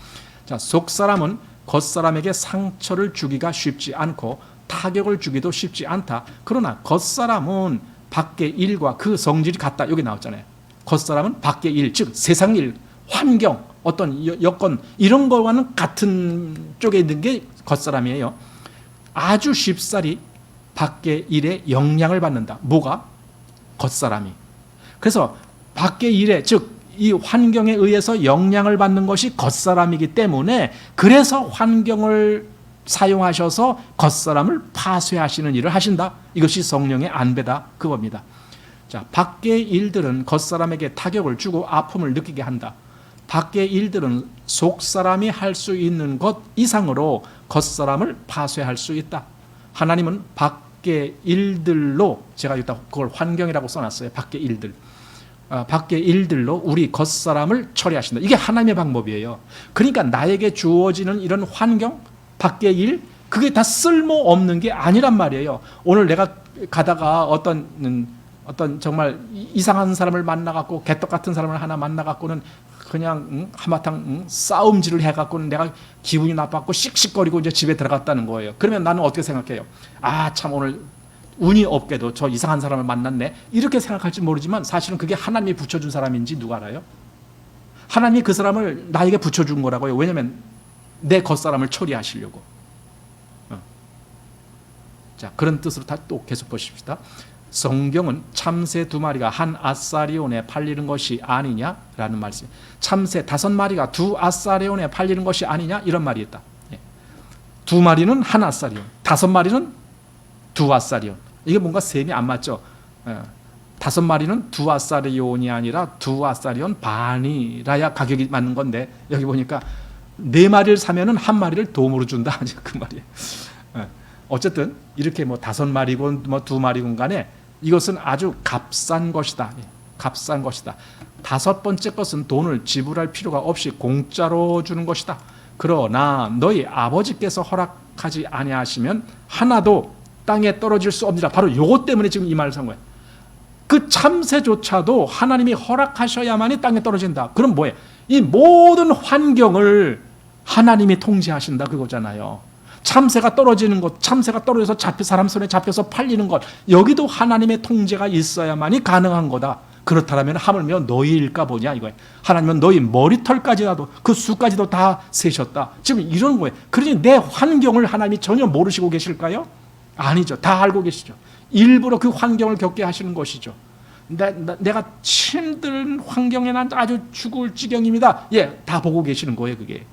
자, 속사람은 겉사람에게 상처를 주기가 쉽지 않고 타격을 주기도 쉽지 않다. 그러나 겉사람은 밖의 일과 그 성질이 같다. 여기 나왔잖아요. 겉사람은 밖의 일, 즉 세상 일, 환경, 어떤 여건 이런 거와는 같은 쪽에 있는 게 겉사람이에요. 아주 쉽사리 밖의 일에 영향을 받는다. 뭐가? 겉사람이. 그래서 밖의 일에, 즉 이 환경에 의해서 영향을 받는 것이 겉사람이기 때문에 그래서 환경을 사용하셔서 겉사람을 파쇄하시는 일을 하신다. 이것이 성령의 안배다. 그겁니다. 자, 밖의 일들은 겉사람에게 타격을 주고 아픔을 느끼게 한다. 밖의 일들은 속사람이 할 수 있는 것 이상으로 겉사람을 파쇄할 수 있다. 하나님은 밖의 일들로, 제가 여기다 그걸 환경이라고 써놨어요. 밖의 일들. 밖의 일들로 우리 겉사람을 처리하신다. 이게 하나님의 방법이에요. 그러니까 나에게 주어지는 이런 환경, 밖의 일, 그게 다 쓸모없는 게 아니란 말이에요. 오늘 내가 가다가 어떤 정말 이상한 사람을 만나갖고 개떡 같은 사람을 하나 만나갖고는 그냥 한바탕 싸움질을 해갖고는 내가 기분이 나빴고 씩씩거리고 이제 집에 들어갔다는 거예요. 그러면 나는 어떻게 생각해요? 아, 참 오늘 운이 없게도 저 이상한 사람을 만났네. 이렇게 생각할지 모르지만 사실은 그게 하나님이 붙여준 사람인지 누가 알아요? 하나님이 그 사람을 나에게 붙여준 거라고요. 왜냐하면 내 겉사람을 처리하시려고. 자, 그런 뜻으로 또 계속 보십시다. 성경은 참새 2마리가 한 아사리온에 팔리는 것이 아니냐라는 말씀. 참새 5마리가 2 아사리온에 팔리는 것이 아니냐 이런 말이 있다. 2마리는 한 아사리온, 5마리는 2 아사리온. 이게 뭔가 셈이 안 맞죠. 5마리는 2 아사리온이 아니라 2 아사리온 반이라야 가격이 맞는 건데 여기 보니까 4마리를 사면은 1마리를 도움으로 준다. 그 말이에요. 어쨌든 이렇게 뭐 5마리건 뭐 2마리건 간에 이것은 아주 값싼 것이다. 값싼 것이다. 5번째 것은 돈을 지불할 필요가 없이 공짜로 주는 것이다. 그러나 너희 아버지께서 허락하지 아니하시면 하나도 땅에 떨어질 수 없느니라. 바로 요것 때문에 지금 이 말을 산 거예요. 그 참새조차도 하나님이 허락하셔야만이 땅에 떨어진다. 그럼 뭐예요? 이 모든 환경을 하나님이 통제하신다 그거잖아요. 참새가 떨어지는 것, 참새가 떨어져서 사람 손에 잡혀서 팔리는 것, 여기도 하나님의 통제가 있어야만이 가능한 거다. 그렇다면 하물며 너희일까 보냐 이거예요. 하나님은 너희 머리털까지라도 그 수까지도 다 세셨다. 지금 이런 거예요. 그러니 내 환경을 하나님이 전혀 모르시고 계실까요? 아니죠. 다 알고 계시죠. 일부러 그 환경을 겪게 하시는 것이죠. 내가 힘든 환경에 난 아주 죽을 지경입니다. 예, 다 보고 계시는 거예요, 그게.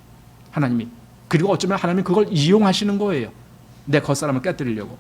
하나님이. 그리고 어쩌면 하나님이 그걸 이용하시는 거예요. 내 겉사람을 깨뜨리려고.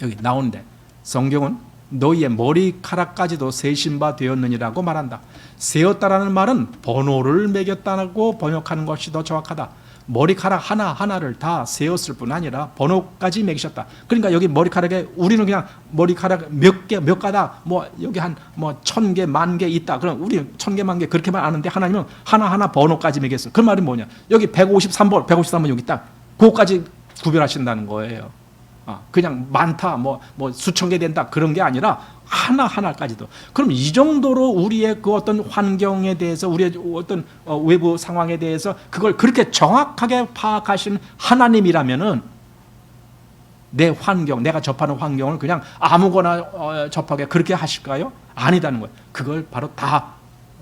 여기 나오는데 성경은 너희의 머리카락까지도 세신 바 되었느니라고 말한다. 세었다라는 말은 번호를 매겼다고 번역하는 것이 더 정확하다. 머리카락 하나하나를 다 세었을 뿐 아니라 번호까지 매기셨다. 그러니까 여기 머리카락에 우리는 그냥 머리카락 몇 가닥 뭐 여기 한 뭐 1000개, 10,000개 있다. 그럼 우리 1000개, 10,000개 그렇게만 아는데 하나님은 하나하나 번호까지 매겼어. 그 말은 뭐냐? 여기 153번 여기 있다. 그거까지 구별하신다는 거예요. 그냥 많다, 뭐 수천 개 된다 그런 게 아니라 하나하나까지도. 그럼 이 정도로 우리의 그 어떤 환경에 대해서 우리의 어떤 외부 상황에 대해서 그걸 그렇게 정확하게 파악하신 하나님이라면은 내 환경, 내가 접하는 환경을 그냥 아무거나 접하게 그렇게 하실까요? 아니다는 거예요. 그걸 바로 다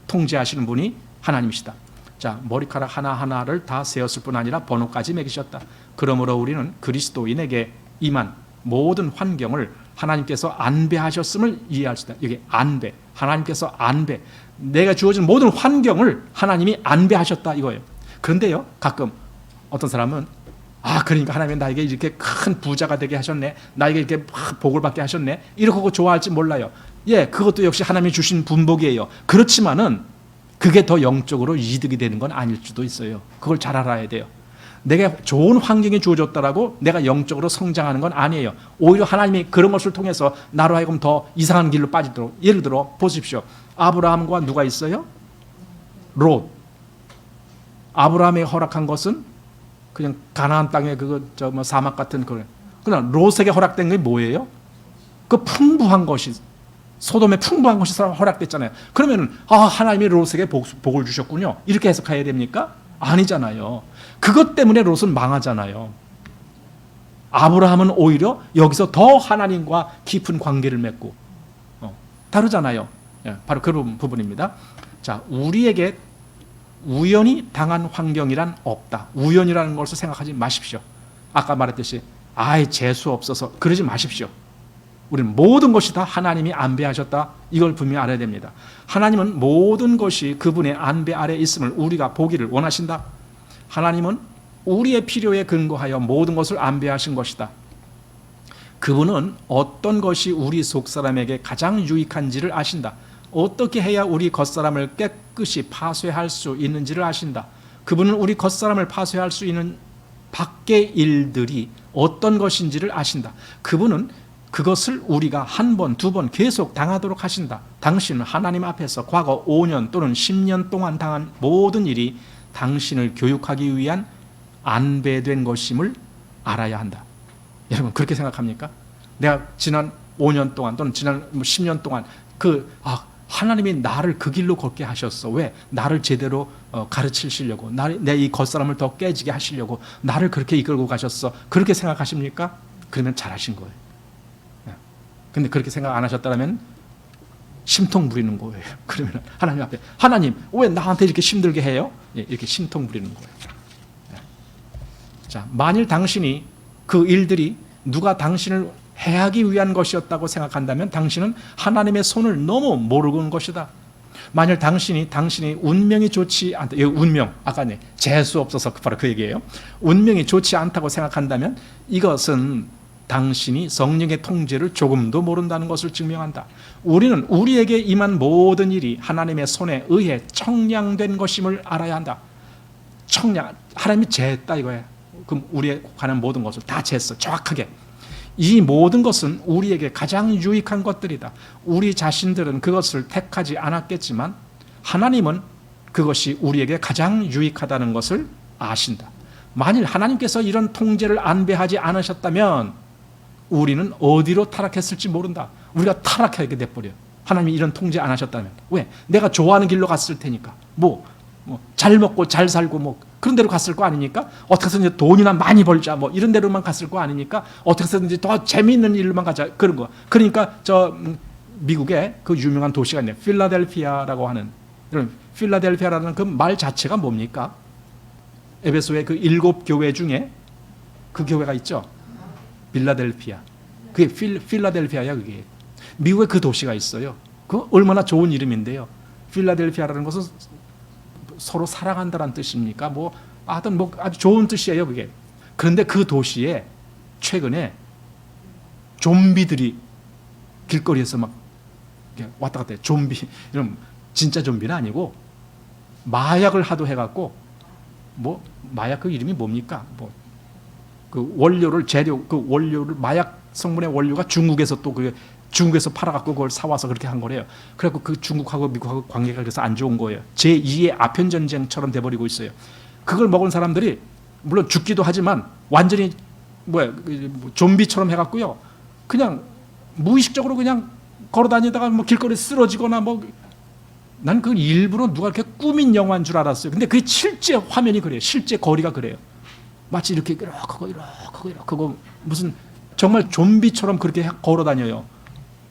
통제하시는 분이 하나님이시다. 자, 머리카락 하나하나를 다 세었을 뿐 아니라 번호까지 매기셨다. 그러므로 우리는 그리스도인에게 임한 모든 환경을 하나님께서 안배하셨음을 이해할 수 있다. 여기 안배, 하나님께서 안배, 내가 주어진 모든 환경을 하나님이 안배하셨다 이거예요. 그런데요, 가끔 어떤 사람은 그러니까 하나님이 나에게 이렇게 큰 부자가 되게 하셨네, 나에게 이렇게 복을 받게 하셨네, 이렇게 좋아할지 몰라요. 예, 그것도 역시 하나님이 주신 분복이에요. 그렇지만은 그게 더 영적으로 이득이 되는 건 아닐 수도 있어요. 그걸 잘 알아야 돼요. 내가 좋은 환경이 주어졌다라고 내가 영적으로 성장하는 건 아니에요. 오히려 하나님이 그런 것을 통해서 나로 하여금 더 이상한 길로 빠지도록. 예를 들어 보십시오. 아브라함과 누가 있어요? 롯. 아브라함이 허락한 것은 그냥 가나안 땅의 사막 같은 그런. 그러나 롯에게 허락된 게 뭐예요? 그 풍부한 것이 소돔에 풍부한 것이 허락됐잖아요. 그러면 하나님이 롯에게 복을 주셨군요. 이렇게 해석해야 됩니까? 아니잖아요. 그것 때문에 롯은 망하잖아요. 아브라함은 오히려 여기서 더 하나님과 깊은 관계를 맺고 다르잖아요. 바로 그런 부분입니다. 자, 우리에게 우연히 당한 환경이란 없다. 우연이라는 것을 생각하지 마십시오. 아까 말했듯이 재수 없어서 그러지 마십시오. 우리는 모든 것이 다 하나님이 안배하셨다. 이걸 분명히 알아야 됩니다. 하나님은 모든 것이 그분의 안배 아래 있음을 우리가 보기를 원하신다. 하나님은 우리의 필요에 근거하여 모든 것을 안배하신 것이다. 그분은 어떤 것이 우리 속사람에게 가장 유익한지를 아신다. 어떻게 해야 우리 겉사람을 깨끗이 파쇄할 수 있는지를 아신다. 그분은 우리 겉사람을 파쇄할 수 있는 밖의 일들이 어떤 것인지를 아신다. 그분은 그것을 우리가 한 번, 두 번 계속 당하도록 하신다. 당신은 하나님 앞에서 과거 5년 또는 10년 동안 당한 모든 일이 당신을 교육하기 위한 안배된 것임을 알아야 한다. 여러분 그렇게 생각합니까? 내가 지난 5년 동안 또는 지난 10년 동안 하나님이 나를 그 길로 걷게 하셨어. 왜? 나를 제대로 가르치시려고, 내 이 겉사람을 더 깨지게 하시려고 나를 그렇게 이끌고 가셨어. 그렇게 생각하십니까? 그러면 잘하신 거예요. 근데 그렇게 생각 안 하셨다면 심통 부리는 거예요. 그러면 하나님 앞에, 하나님 왜 나한테 이렇게 힘들게 해요? 이렇게 심통 부리는 거예요. 자, 만일 당신이 그 일들이 누가 당신을 해하기 위한 것이었다고 생각한다면 당신은 하나님의 손을 너무 모르는 것이다. 만일 당신이 운명이 좋지 않다. 운명, 아까 재수 없어서 바로 그 얘기예요. 운명이 좋지 않다고 생각한다면 이것은 당신이 성령의 통제를 조금도 모른다는 것을 증명한다. 우리는 우리에게 임한 모든 일이 하나님의 손에 의해 청량된 것임을 알아야 한다. 하나님이 재했다 이거예요. 그럼 우리에 관한 모든 것을 다 쟀어. 정확하게. 이 모든 것은 우리에게 가장 유익한 것들이다. 우리 자신들은 그것을 택하지 않았겠지만 하나님은 그것이 우리에게 가장 유익하다는 것을 아신다. 만일 하나님께서 이런 통제를 안배하지 않으셨다면 우리는 어디로 타락했을지 모른다. 우리가 타락하게 돼버려. 하나님이 이런 통제 안 하셨다면. 왜? 내가 좋아하는 길로 갔을 테니까. 잘 먹고 잘 살고 그런 데로 갔을 거 아니니까. 어떻게 해서든지 돈이나 많이 벌자 이런 데로만 갔을 거 아니니까. 어떻게 해서든지 더 재미있는 일로만 가자. 그런 거. 그러니까 미국에 그 유명한 도시가 있네요. 필라델피아라고 하는. 필라델피아라는 그 말 자체가 뭡니까? 에베소의 그 7교회 중에 그 교회가 있죠. 필라델피아. 그게 필라델피아야 그게. 미국에 그 도시가 있어요. 그 얼마나 좋은 이름인데요. 필라델피아라는 것은 서로 사랑한다는 뜻입니까? 하여튼 아주 좋은 뜻이에요 그게. 그런데 그 도시에 최근에 좀비들이 길거리에서 막 왔다 갔다 해요. 좀비, 이런 진짜 좀비는 아니고 마약을 하도 해갖고 마약 그 이름이 뭡니까? 그 원료를 마약 성분의 원료가 중국에서 중국에서 팔아갖고 그걸 사와서 그렇게 한 거래요. 그래갖고 그 중국하고 미국하고 관계가 그래서 안 좋은 거예요. 제2의 아편 전쟁처럼 돼버리고 있어요. 그걸 먹은 사람들이 물론 죽기도 하지만 완전히 좀비처럼 해갖고요. 그냥 무의식적으로 그냥 걸어다니다가 길거리에 쓰러지거나 난 그 일부러 누가 이렇게 꾸민 영화인 줄 알았어요. 근데 그게 실제 화면이 그래요. 실제 거리가 그래요. 마치 이렇게 그거 무슨 정말 좀비처럼 그렇게 걸어다녀요.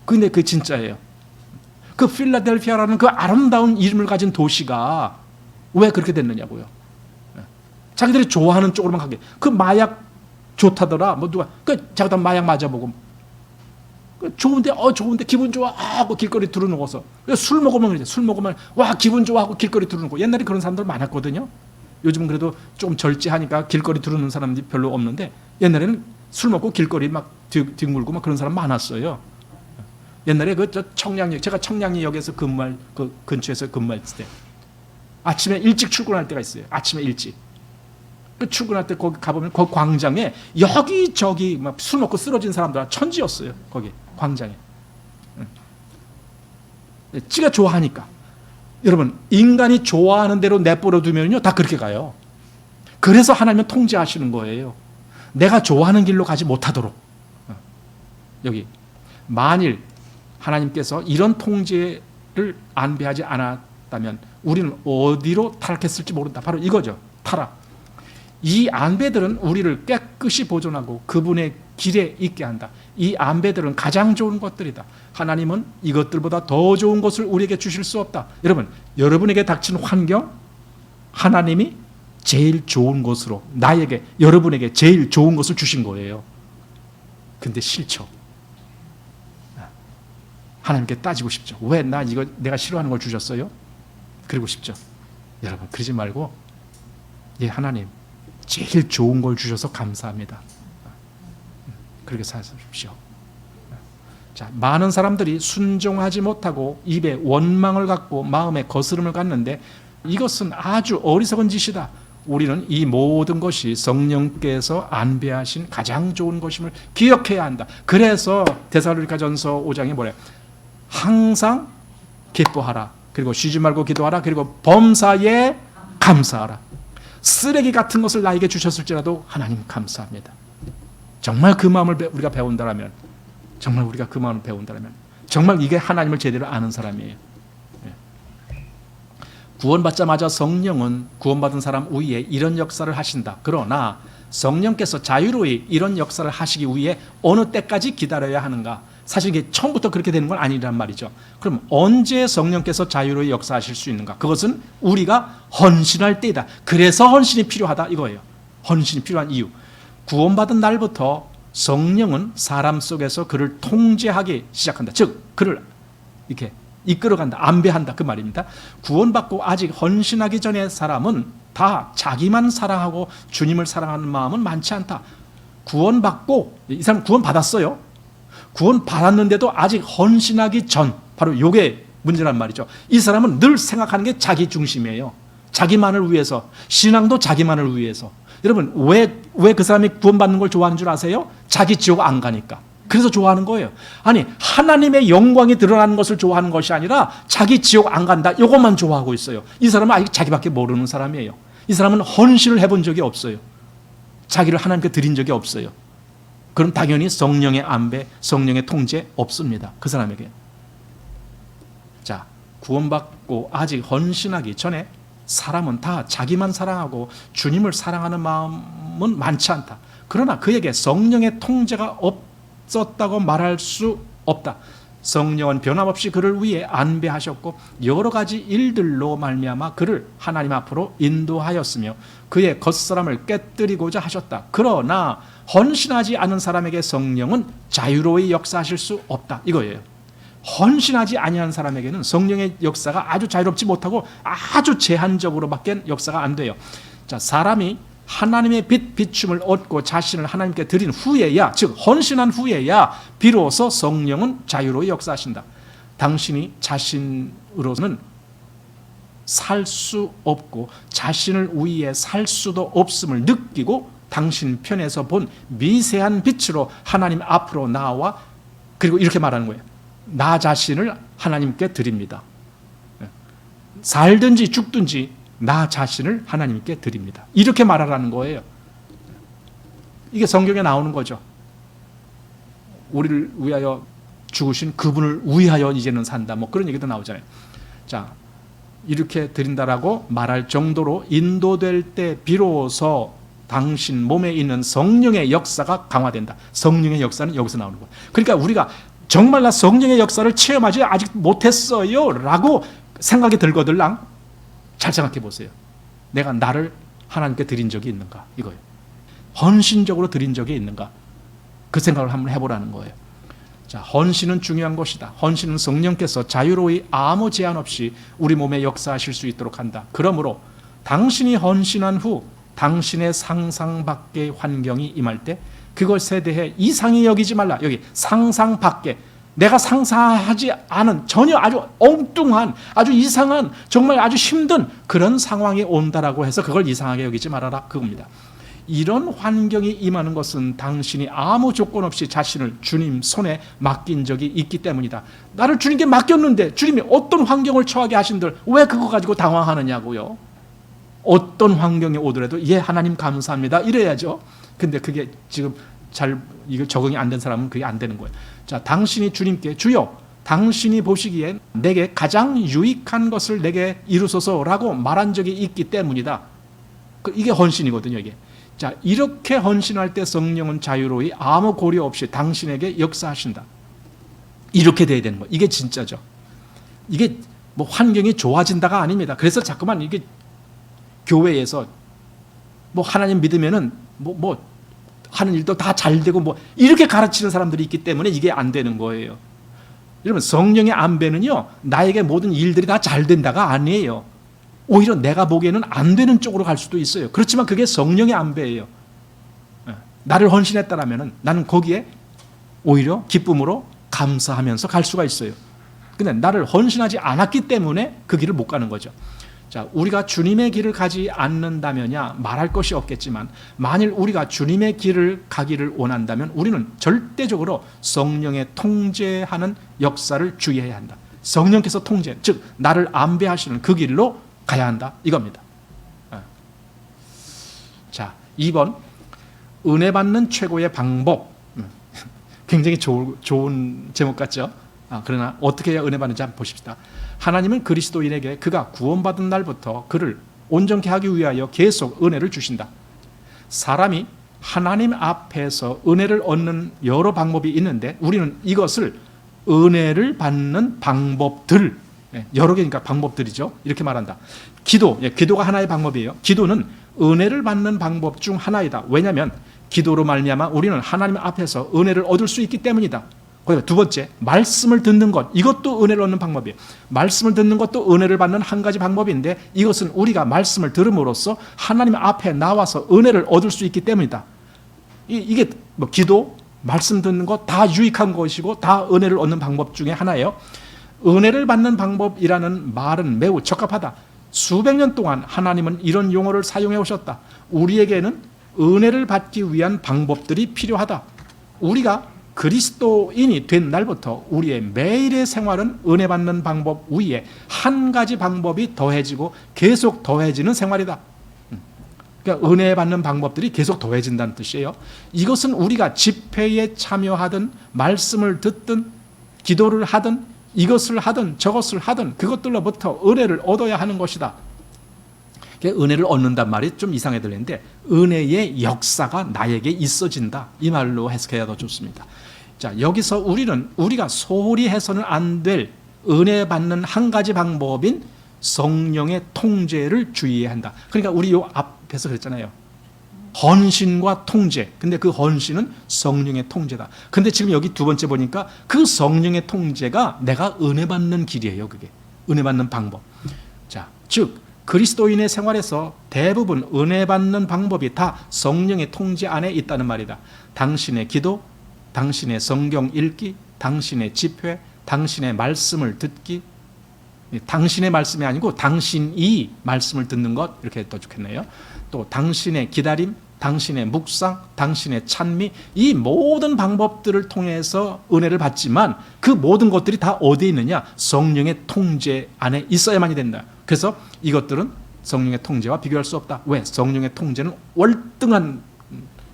근데 그게 진짜예요. 그 필라델피아라는 그 아름다운 이름을 가진 도시가 왜 그렇게 됐느냐고요. 자기들이 좋아하는 쪽으로만 가게. 그 마약 좋다더라. 자기들 마약 맞아보고 좋은데 기분 좋아 하고 길거리 두루누워서 술 먹으면 그러죠. 술 먹으면 와 기분 좋아 하고 길거리 두루누고. 옛날에 그런 사람들 많았거든요. 요즘은 그래도 좀 절제하니까 길거리 두루는 사람들이 별로 없는데 옛날에는 술 먹고 길거리 막 뒹굴고 그런 사람 많았어요. 옛날에 제가 청량리역에서 그 근처에서 근무했을 때 아침에 일찍 출근할 때가 있어요. 아침에 일찍. 출근할 때 거기 가보면 그 광장에 여기저기 막 술 먹고 쓰러진 사람들 천지였어요. 거기 광장에. 지가 좋아하니까. 여러분 인간이 좋아하는 대로 내버려 두면요 다 그렇게 가요. 그래서 하나님은 통제하시는 거예요. 내가 좋아하는 길로 가지 못하도록. 여기 만일 하나님께서 이런 통제를 안배하지 않았다면 우리는 어디로 타락했을지 모른다. 바로 이거죠. 타락. 이 안배들은 우리를 깨끗이 보존하고 그분의 길에 있게 한다. 이 안배들은 가장 좋은 것들이다. 하나님은 이것들보다 더 좋은 것을 우리에게 주실 수 없다. 여러분, 여러분에게 닥친 환경, 하나님이 제일 좋은 것으로 나에게, 여러분에게 제일 좋은 것을 주신 거예요. 근데 싫죠. 하나님께 따지고 싶죠. 왜 나 이거 내가 싫어하는 걸 주셨어요? 그러고 싶죠. 여러분, 그러지 말고, 예, 하나님 제일 좋은 걸 주셔서 감사합니다. 그렇게 사십시오. 자, 많은 사람들이 순종하지 못하고 입에 원망을 갖고 마음에 거스름을 갖는데 이것은 아주 어리석은 짓이다. 우리는 이 모든 것이 성령께서 안배하신 가장 좋은 것임을 기억해야 한다. 그래서 데살로니가전서 5장에 뭐래? 항상 기뻐하라. 그리고 쉬지 말고 기도하라. 그리고 범사에 감사하라. 쓰레기 같은 것을 나에게 주셨을지라도 하나님 감사합니다. 정말 그 마음을 우리가 배운다면, 정말 우리가 그 마음을 배운다면, 정말 이게 하나님을 제대로 아는 사람이에요. 구원받자마자 성령은 구원받은 사람 위에 이런 역사를 하신다. 그러나 성령께서 자유로이 이런 역사를 하시기 위해 어느 때까지 기다려야 하는가? 사실 이게 처음부터 그렇게 되는 건 아니란 말이죠. 그럼 언제 성령께서 자유로이 역사하실 수 있는가? 그것은 우리가 헌신할 때이다. 그래서 헌신이 필요하다 이거예요. 헌신이 필요한 이유. 구원받은 날부터 성령은 사람 속에서 그를 통제하기 시작한다. 즉 그를 이렇게 이끌어간다, 안배한다 그 말입니다. 구원받고 아직 헌신하기 전에 사람은 다 자기만 사랑하고 주님을 사랑하는 마음은 많지 않다. 구원받고, 이 사람 구원받았어요. 구원받았는데도 아직 헌신하기 전, 바로 이게 문제란 말이죠. 이 사람은 늘 생각하는 게 자기 중심이에요. 자기만을 위해서, 신앙도 자기만을 위해서. 여러분, 왜 그 사람이 구원받는 걸 좋아하는 줄 아세요? 자기 지옥 안 가니까. 그래서 좋아하는 거예요. 아니, 하나님의 영광이 드러나는 것을 좋아하는 것이 아니라 자기 지옥 안 간다, 이것만 좋아하고 있어요. 이 사람은 아직 자기밖에 모르는 사람이에요. 이 사람은 헌신을 해본 적이 없어요. 자기를 하나님께 드린 적이 없어요. 그럼 당연히 성령의 안배, 성령의 통제 없습니다. 그 사람에게. 자, 구원받고 아직 헌신하기 전에 사람은 다 자기만 사랑하고 주님을 사랑하는 마음은 많지 않다. 그러나 그에게 성령의 통제가 없었다고 말할 수 없다. 성령은 변함없이 그를 위해 안배하셨고 여러 가지 일들로 말미암아 그를 하나님 앞으로 인도하였으며 그의 겉사람을 깨뜨리고자 하셨다. 그러나 헌신하지 않은 사람에게 성령은 자유로이 역사하실 수 없다 이거예요. 헌신하지 아니한 사람에게는 성령의 역사가 아주 자유롭지 못하고 아주 제한적으로밖에 역사가 안 돼요. 자, 사람이 하나님의 비춤을 얻고 자신을 하나님께 드린 후에야, 즉 헌신한 후에야 비로소 성령은 자유로이 역사하신다. 당신이 자신으로는 살 수 없고 자신을 위해 살 수도 없음을 느끼고 당신 편에서 본 미세한 빛으로 하나님 앞으로 나와 그리고 이렇게 말하는 거예요. 나 자신을 하나님께 드립니다. 살든지 죽든지 나 자신을 하나님께 드립니다. 이렇게 말하라는 거예요. 이게 성경에 나오는 거죠. 우리를 위하여 죽으신 그분을 위하여 이제는 산다. 뭐 그런 얘기도 나오잖아요. 자, 이렇게 드린다라고 말할 정도로 인도될 때 비로소 당신 몸에 있는 성령의 역사가 강화된다. 성령의 역사는 여기서 나오는 거예요. 그러니까 우리가 정말 나 성령의 역사를 체험하지 아직 못했어요 라고 생각이 들거들랑 잘 생각해 보세요. 내가 나를 하나님께 드린 적이 있는가 이거예요. 헌신적으로 드린 적이 있는가 그 생각을 한번 해보라는 거예요. 자, 헌신은 중요한 것이다. 헌신은 성령께서 자유로이 아무 제한 없이 우리 몸에 역사하실 수 있도록 한다. 그러므로 당신이 헌신한 후 당신의 상상 밖의 환경이 임할 때 그것에 대해 이상히 여기지 말라. 여기 상상 밖에 내가 상상하지 않은 전혀 아주 엉뚱한 아주 이상한 정말 아주 힘든 그런 상황이 온다라고 해서 그걸 이상하게 여기지 말아라 그겁니다. 이런 환경이 임하는 것은 당신이 아무 조건 없이 자신을 주님 손에 맡긴 적이 있기 때문이다. 나를 주님께 맡겼는데 주님이 어떤 환경을 처하게 하신들 왜 그거 가지고 당황하느냐고요. 어떤 환경이 오더라도 예 하나님 감사합니다 이래야죠. 근데 그게 지금 잘 이거 적응이 안 된 사람은 그게 안 되는 거예요. 자, 당신이 주님께 주여 당신이 보시기에 내게 가장 유익한 것을 내게 이루소서라고 말한 적이 있기 때문이다. 이게 헌신이거든요, 이게. 자, 이렇게 헌신할 때 성령은 자유로이 아무 고려 없이 당신에게 역사하신다. 이렇게 돼야 되는 거예요. 이게 진짜죠. 이게 뭐 환경이 좋아진다가 아닙니다. 그래서 자꾸만 이게 교회에서 뭐 하나님 믿으면은 뭐 하는 일도 다 잘 되고 뭐 이렇게 가르치는 사람들이 있기 때문에 이게 안 되는 거예요. 여러분, 성령의 안배는요, 나에게 모든 일들이 다 잘 된다가 아니에요. 오히려 내가 보기에는 안 되는 쪽으로 갈 수도 있어요. 그렇지만 그게 성령의 안배예요. 나를 헌신했다라면은 나는 거기에 오히려 기쁨으로 감사하면서 갈 수가 있어요. 근데 나를 헌신하지 않았기 때문에 그 길을 못 가는 거죠. 자, 우리가 주님의 길을 가지 않는다면야 말할 것이 없겠지만, 만일 우리가 주님의 길을 가기를 원한다면 우리는 절대적으로 성령의 통제하는 역사를 주의해야 한다. 성령께서 통제, 즉 나를 안배하시는 그 길로 가야 한다, 이겁니다. 자, 2번 은혜 받는 최고의 방법. 굉장히 좋은 제목 같죠? 그러나 어떻게 해야 은혜 받는지 한번 보십시다. 하나님은 그리스도인에게 그가 구원받은 날부터 그를 온전케 하기 위하여 계속 은혜를 주신다. 사람이 하나님 앞에서 은혜를 얻는 여러 방법이 있는데 우리는 이것을 은혜를 받는 방법들, 여러 개니까 방법들이죠, 이렇게 말한다. 기도가 하나의 방법이에요. 기도는 은혜를 받는 방법 중 하나이다. 왜냐하면 기도로 말미암아 우리는 하나님 앞에서 은혜를 얻을 수 있기 때문이다. 두 번째, 말씀을 듣는 것, 이것도 은혜를 얻는 방법이에요. 말씀을 듣는 것도 은혜를 받는 한 가지 방법인데, 이것은 우리가 말씀을 들음으로써 하나님 앞에 나와서 은혜를 얻을 수 있기 때문이다. 이게 뭐 기도, 말씀 듣는 것 다 유익한 것이고 다 은혜를 얻는 방법 중에 하나예요. 은혜를 받는 방법이라는 말은 매우 적합하다. 수백 년 동안 하나님은 이런 용어를 사용해 오셨다. 우리에게는 은혜를 받기 위한 방법들이 필요하다. 우리가 그리스도인이 된 날부터 우리의 매일의 생활은 은혜 받는 방법 위에 한 가지 방법이 더해지고 계속 더해지는 생활이다. 그러니까 은혜 받는 방법들이 계속 더해진다는 뜻이에요. 이것은 우리가 집회에 참여하든 말씀을 듣든 기도를 하든 이것을 하든 저것을 하든 그것들로부터 은혜를 얻어야 하는 것이다. 은혜를 얻는단 말이 좀 이상해 들리는데, 은혜의 역사가 나에게 있어진다, 이 말로 해석해야 더 좋습니다. 자, 여기서 우리가 소홀히 해서는 안 될 은혜 받는 한 가지 방법인 성령의 통제를 주의해야 한다. 그러니까 우리 요 앞에서 그랬잖아요, 헌신과 통제. 근데 그 헌신은 성령의 통제다. 근데 지금 여기 두 번째 보니까 그 성령의 통제가 내가 은혜 받는 길이에요. 그게 은혜 받는 방법. 자, 즉 그리스도인의 생활에서 대부분 은혜 받는 방법이 다 성령의 통제 안에 있다는 말이다. 당신의 기도, 당신의 성경 읽기, 당신의 집회, 당신의 말씀을 듣기, 당신의 말씀이 아니고 당신이 말씀을 듣는 것, 이렇게 더 좋겠네요. 또 당신의 기다림, 당신의 묵상, 당신의 찬미, 이 모든 방법들을 통해서 은혜를 받지만 그 모든 것들이 다 어디에 있느냐? 성령의 통제 안에 있어야만이 된다. 그래서 이것들은 성령의 통제와 비교할 수 없다. 왜? 성령의 통제는 월등한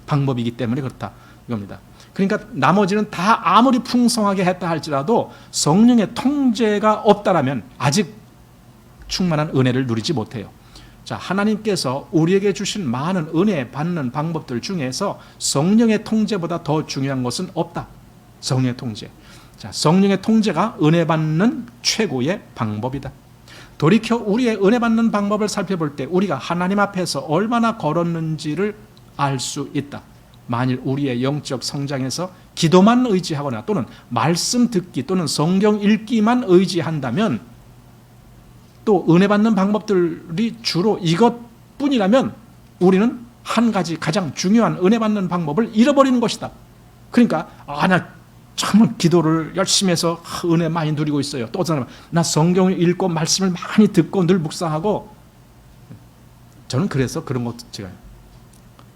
방법이기 때문에 그렇다, 이겁니다. 그러니까 나머지는 다 아무리 풍성하게 했다 할지라도 성령의 통제가 없다라면 아직 충만한 은혜를 누리지 못해요. 자, 하나님께서 우리에게 주신 많은 은혜 받는 방법들 중에서 성령의 통제보다 더 중요한 것은 없다. 성령의 통제. 자, 성령의 통제가 은혜 받는 최고의 방법이다. 돌이켜 우리의 은혜 받는 방법을 살펴볼 때 우리가 하나님 앞에서 얼마나 걸었는지를 알 수 있다. 만일 우리의 영적 성장에서 기도만 의지하거나 또는 말씀 듣기 또는 성경 읽기만 의지한다면, 또 은혜 받는 방법들이 주로 이것뿐이라면 우리는 한 가지 가장 중요한 은혜 받는 방법을 잃어버리는 것이다. 그러니까 나 정말 기도를 열심히 해서 은혜 많이 누리고 있어요. 또 어떤 사람은 나 성경을 읽고 말씀을 많이 듣고 늘 묵상하고. 저는 그래서 그런 것도 제가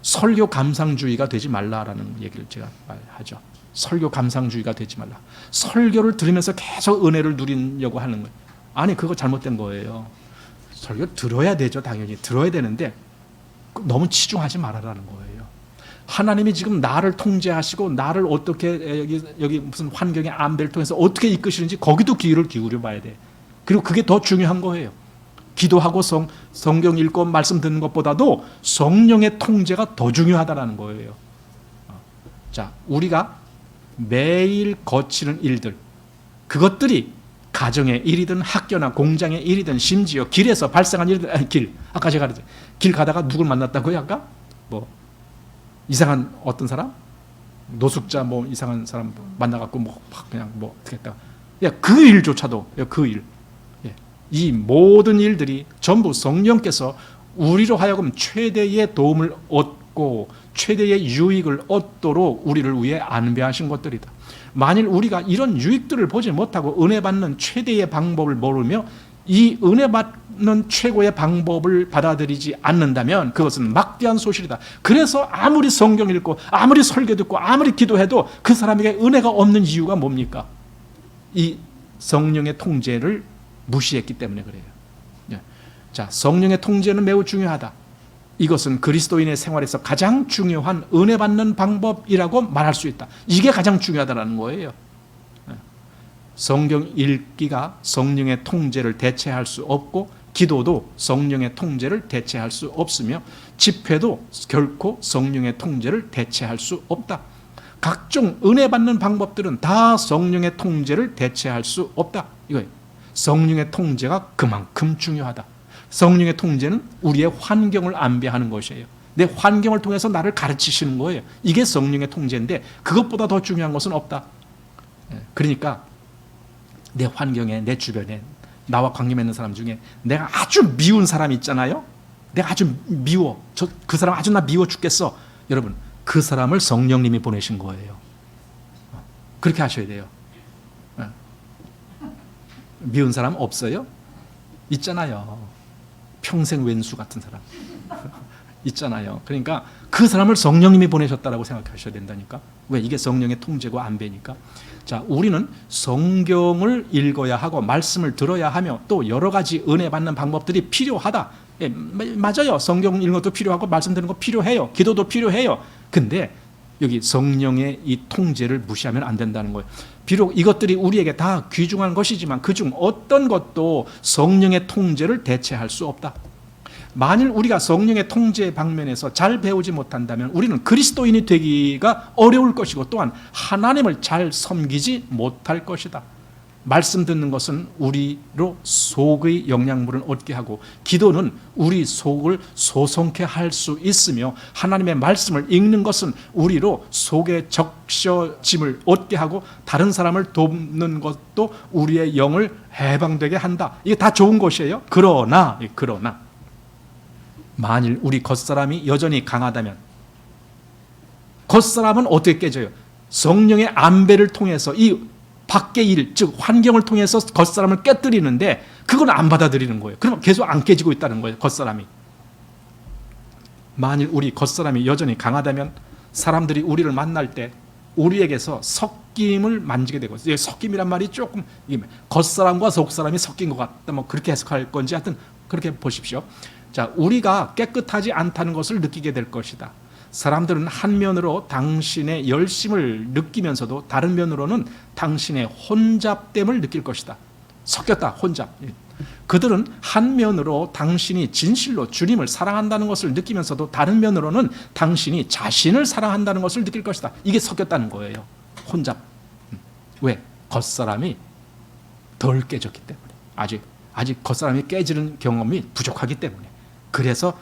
설교 감상주의가 되지 말라라는 얘기를 제가 말하죠. 설교 감상주의가 되지 말라. 설교를 들으면서 계속 은혜를 누리려고 하는 거예요. 아니, 그거 잘못된 거예요. 설교 들어야 되죠. 당연히 들어야 되는데 너무 치중하지 말아라는 거예요. 하나님이 지금 나를 통제하시고 나를 어떻게 여기 무슨 환경의 안배를 통해서 어떻게 이끄시는지 거기도 귀를 기울여 봐야 돼. 그리고 그게 더 중요한 거예요. 기도하고 성경 읽고 말씀 듣는 것보다도 성령의 통제가 더 중요하다는 거예요. 자, 우리가 매일 거치는 일들, 그것들이 가정의 일이든 학교나 공장의 일이든 심지어 길에서 발생한 일들, 아까 제가 그랬죠. 길 가다가 누굴 만났다고요? 아까 뭐 이상한 어떤 사람, 노숙자 뭐 이상한 사람 만나갖고 뭐 그냥 뭐 어떻게 했다. 그 일조차도 그 일, 이 모든 일들이 전부 성령께서 우리로 하여금 최대의 도움을 얻고 최대의 유익을 얻도록 우리를 위해 안배하신 것들이다. 만일 우리가 이런 유익들을 보지 못하고 은혜 받는 최대의 방법을 모르며 이 은혜 받는 최고의 방법을 받아들이지 않는다면 그것은 막대한 소실이다. 그래서 아무리 성경 읽고 아무리 설교 듣고 아무리 기도해도 그 사람에게 은혜가 없는 이유가 뭡니까? 이 성령의 통제를 무시했기 때문에 그래요. 자, 성령의 통제는 매우 중요하다. 이것은 그리스도인의 생활에서 가장 중요한 은혜 받는 방법이라고 말할 수 있다. 이게 가장 중요하다는 거예요. 성경 읽기가 성령의 통제를 대체할 수 없고 기도도 성령의 통제를 대체할 수 없으며 집회도 결코 성령의 통제를 대체할 수 없다. 각종 은혜 받는 방법들은 다 성령의 통제를 대체할 수 없다. 이거예요. 성령의 통제가 그만큼 중요하다. 성령의 통제는 우리의 환경을 안배하는 것이에요. 내 환경을 통해서 나를 가르치시는 거예요. 이게 성령의 통제인데 그것보다 더 중요한 것은 없다. 그러니까 내 환경에, 내 주변에 나와 관계 맺는 사람 중에 내가 아주 미운 사람이 있잖아요. 내가 아주 미워. 그 사람 아주 나 미워 죽겠어. 여러분, 그 사람을 성령님이 보내신 거예요. 그렇게 하셔야 돼요. 미운 사람 없어요? 있잖아요. 평생 왼수 같은 사람 있잖아요. 그러니까 그 사람을 성령님이 보내셨다라고 생각하셔야 된다니까. 왜? 이게 성령의 통제고 안배니까. 자, 우리는 성경을 읽어야 하고 말씀을 들어야 하며 또 여러 가지 은혜 받는 방법들이 필요하다. 예, 맞아요. 성경 읽는 것도 필요하고 말씀 듣는 거 필요해요. 기도도 필요해요. 근데 여기 성령의 이 통제를 무시하면 안 된다는 거예요. 비록 이것들이 우리에게 다 귀중한 것이지만 그중 어떤 것도 성령의 통제를 대체할 수 없다. 만일 우리가 성령의 통제 방면에서 잘 배우지 못한다면 우리는 그리스도인이 되기가 어려울 것이고 또한 하나님을 잘 섬기지 못할 것이다. 말씀 듣는 것은 우리로 속의 영양분을 얻게 하고 기도는 우리 속을 소성케 할 수 있으며 하나님의 말씀을 읽는 것은 우리로 속의 적셔짐을 얻게 하고 다른 사람을 돕는 것도 우리의 영을 해방되게 한다. 이게 다 좋은 것이에요. 그러나 만일 우리 겉사람이 여전히 강하다면 겉사람은 어떻게 깨져요? 성령의 안배를 통해서 이 밖의 일, 즉 환경을 통해서 겉사람을 깨뜨리는데 그건 안 받아들이는 거예요. 그러면 계속 안 깨지고 있다는 거예요. 겉사람이. 만일 우리 겉사람이 여전히 강하다면 사람들이 우리를 만날 때 우리에게서 섞임을 만지게 되고, 섞임이란 말이 조금 겉사람과 속사람이 섞인 것 같다, 뭐 그렇게 해석할 건지 하여튼 그렇게 보십시오. 자, 우리가 깨끗하지 않다는 것을 느끼게 될 것이다. 사람들은 한 면으로 당신의 열심을 느끼면서도 다른 면으로는 당신의 혼잡됨을 느낄 것이다. 섞였다, 혼잡. 그들은 한 면으로 당신이 진실로 주님을 사랑한다는 것을 느끼면서도 다른 면으로는 당신이 자신을 사랑한다는 것을 느낄 것이다. 이게 섞였다는 거예요. 혼잡. 왜? 겉사람이 덜 깨졌기 때문에. 아직 겉사람이 깨지는 경험이 부족하기 때문에. 그래서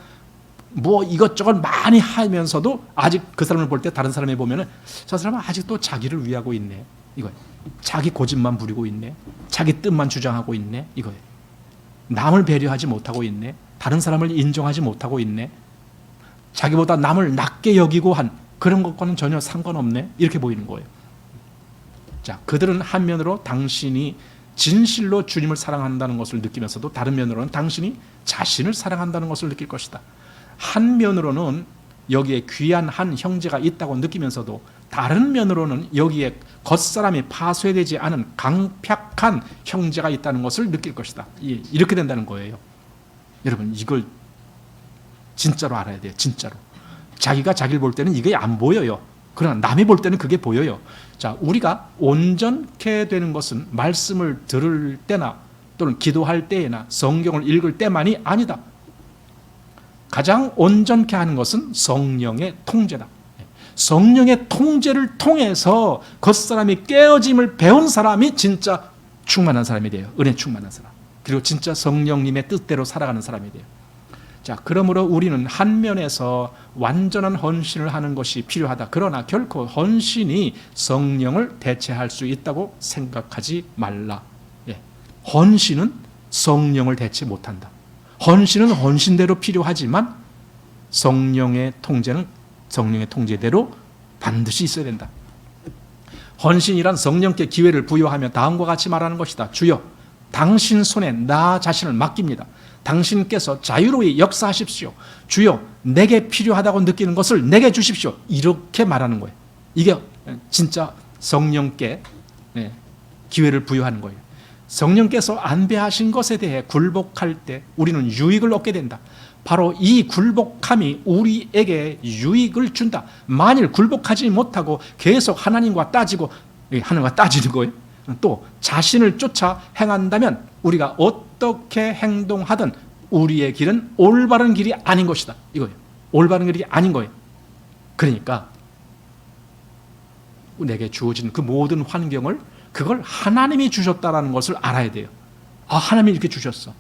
뭐 이것저것 많이 하면서도 아직 그 사람을 볼 때 다른 사람이 보면은 저 사람은 아직도 자기를 위하고 있네. 이거예요. 자기 고집만 부리고 있네. 자기 뜻만 주장하고 있네. 이거예요. 남을 배려하지 못하고 있네. 다른 사람을 인정하지 못하고 있네. 자기보다 남을 낮게 여기고 한 그런 것과는 전혀 상관없네. 이렇게 보이는 거예요. 자, 그들은 한면으로 당신이 진실로 주님을 사랑한다는 것을 느끼면서도 다른 면으로는 당신이 자신을 사랑한다는 것을 느낄 것이다. 한 면으로는 여기에 귀한 한 형제가 있다고 느끼면서도 다른 면으로는 여기에 겉사람이 파쇄되지 않은 강팍한 형제가 있다는 것을 느낄 것이다. 이렇게 된다는 거예요. 여러분, 이걸 진짜로 알아야 돼요. 진짜로. 자기가 자기를 볼 때는 이게 안 보여요. 그러나 남이 볼 때는 그게 보여요. 자, 우리가 온전케 되는 것은 말씀을 들을 때나 또는 기도할 때나 성경을 읽을 때만이 아니다. 가장 온전케 하는 것은 성령의 통제다. 성령의 통제를 통해서 겉사람이 깨어짐을 배운 사람이 진짜 충만한 사람이 돼요. 은혜 충만한 사람. 그리고 진짜 성령님의 뜻대로 살아가는 사람이 돼요. 자, 그러므로 우리는 한 면에서 완전한 헌신을 하는 것이 필요하다. 그러나 결코 헌신이 성령을 대체할 수 있다고 생각하지 말라. 예. 헌신은 성령을 대체 못한다. 헌신은 헌신대로 필요하지만 성령의 통제는 성령의 통제대로 반드시 있어야 된다. 헌신이란 성령께 기회를 부여하며 다음과 같이 말하는 것이다. 주여, 당신 손에 나 자신을 맡깁니다. 당신께서 자유로이 역사하십시오. 주여, 내게 필요하다고 느끼는 것을 내게 주십시오. 이렇게 말하는 거예요. 이게 진짜 성령께 기회를 부여하는 거예요. 성령께서 안배하신 것에 대해 굴복할 때 우리는 유익을 얻게 된다. 바로 이 굴복함이 우리에게 유익을 준다. 만일 굴복하지 못하고 계속 하나님과 따지고, 하나님과 따지는 거예요. 또 자신을 쫓아 행한다면 우리가 어떻게 행동하든 우리의 길은 올바른 길이 아닌 것이다. 이거예요. 올바른 길이 아닌 거예요. 그러니까 내게 주어진 그 모든 환경을 그걸 하나님이 주셨다는 것을 알아야 돼요. 아, 하나님이 이렇게 주셨어.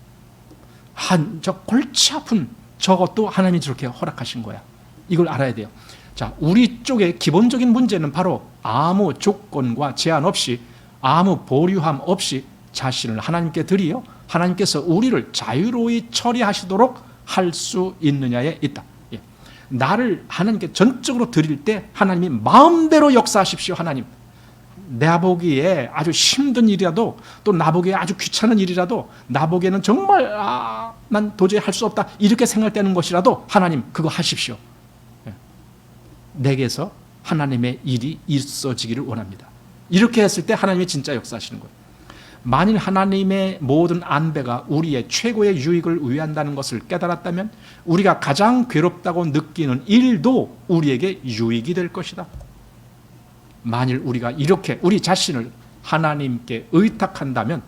저 골치 아픈 저것도 하나님이 저렇게 허락하신 거야. 이걸 알아야 돼요. 자, 우리 쪽의 기본적인 문제는 바로 아무 조건과 제한 없이, 아무 보류함 없이 자신을 하나님께 드리어 하나님께서 우리를 자유로이 처리하시도록 할 수 있느냐에 있다. 예. 나를 하나님께 전적으로 드릴 때 하나님이 마음대로 역사하십시오. 하나님, 나보기에 아주 힘든 일이라도, 또 나보기에 아주 귀찮은 일이라도, 나보기에는 정말 난 도저히 할 수 없다 이렇게 생각되는 것이라도 하나님 그거 하십시오. 내게서 하나님의 일이 있어지기를 원합니다. 이렇게 했을 때 하나님이 진짜 역사하시는 거예요. 만일 하나님의 모든 안배가 우리의 최고의 유익을 위한다는 것을 깨달았다면 우리가 가장 괴롭다고 느끼는 일도 우리에게 유익이 될 것이다. 만일 우리가 이렇게 우리 자신을 하나님께 의탁한다면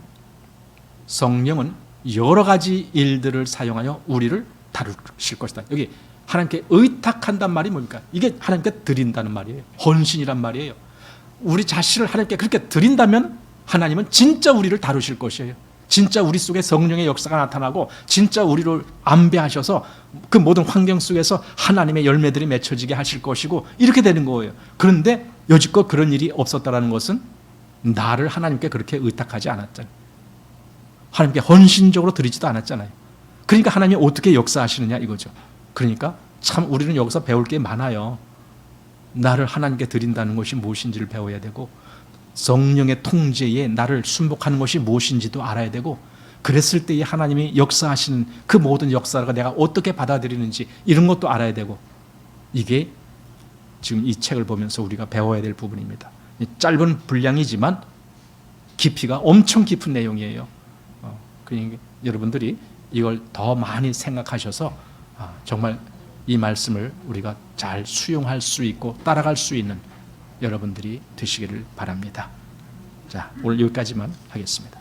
성령은 여러 가지 일들을 사용하여 우리를 다루실 것이다. 여기 하나님께 의탁한단 말이 뭡니까? 이게 하나님께 드린다는 말이에요. 헌신이란 말이에요. 우리 자신을 하나님께 그렇게 드린다면 하나님은 진짜 우리를 다루실 것이에요. 진짜 우리 속에 성령의 역사가 나타나고 진짜 우리를 안배하셔서 그 모든 환경 속에서 하나님의 열매들이 맺혀지게 하실 것이고 이렇게 되는 거예요. 그런데 여지껏 그런 일이 없었다는 것은 나를 하나님께 그렇게 의탁하지 않았잖아요. 하나님께 헌신적으로 드리지도 않았잖아요. 그러니까 하나님이 어떻게 역사하시느냐 이거죠. 그러니까 참 우리는 여기서 배울 게 많아요. 나를 하나님께 드린다는 것이 무엇인지를 배워야 되고, 성령의 통제에 나를 순복하는 것이 무엇인지도 알아야 되고, 그랬을 때에 하나님이 역사하시는 그 모든 역사가 내가 어떻게 받아들이는지 이런 것도 알아야 되고, 이게 지금 이 책을 보면서 우리가 배워야 될 부분입니다. 짧은 분량이지만 깊이가 엄청 깊은 내용이에요. 그러니까 여러분들이 이걸 더 많이 생각하셔서 정말 이 말씀을 우리가 잘 수용할 수 있고 따라갈 수 있는 여러분들이 되시기를 바랍니다. 자, 오늘 여기까지만 하겠습니다.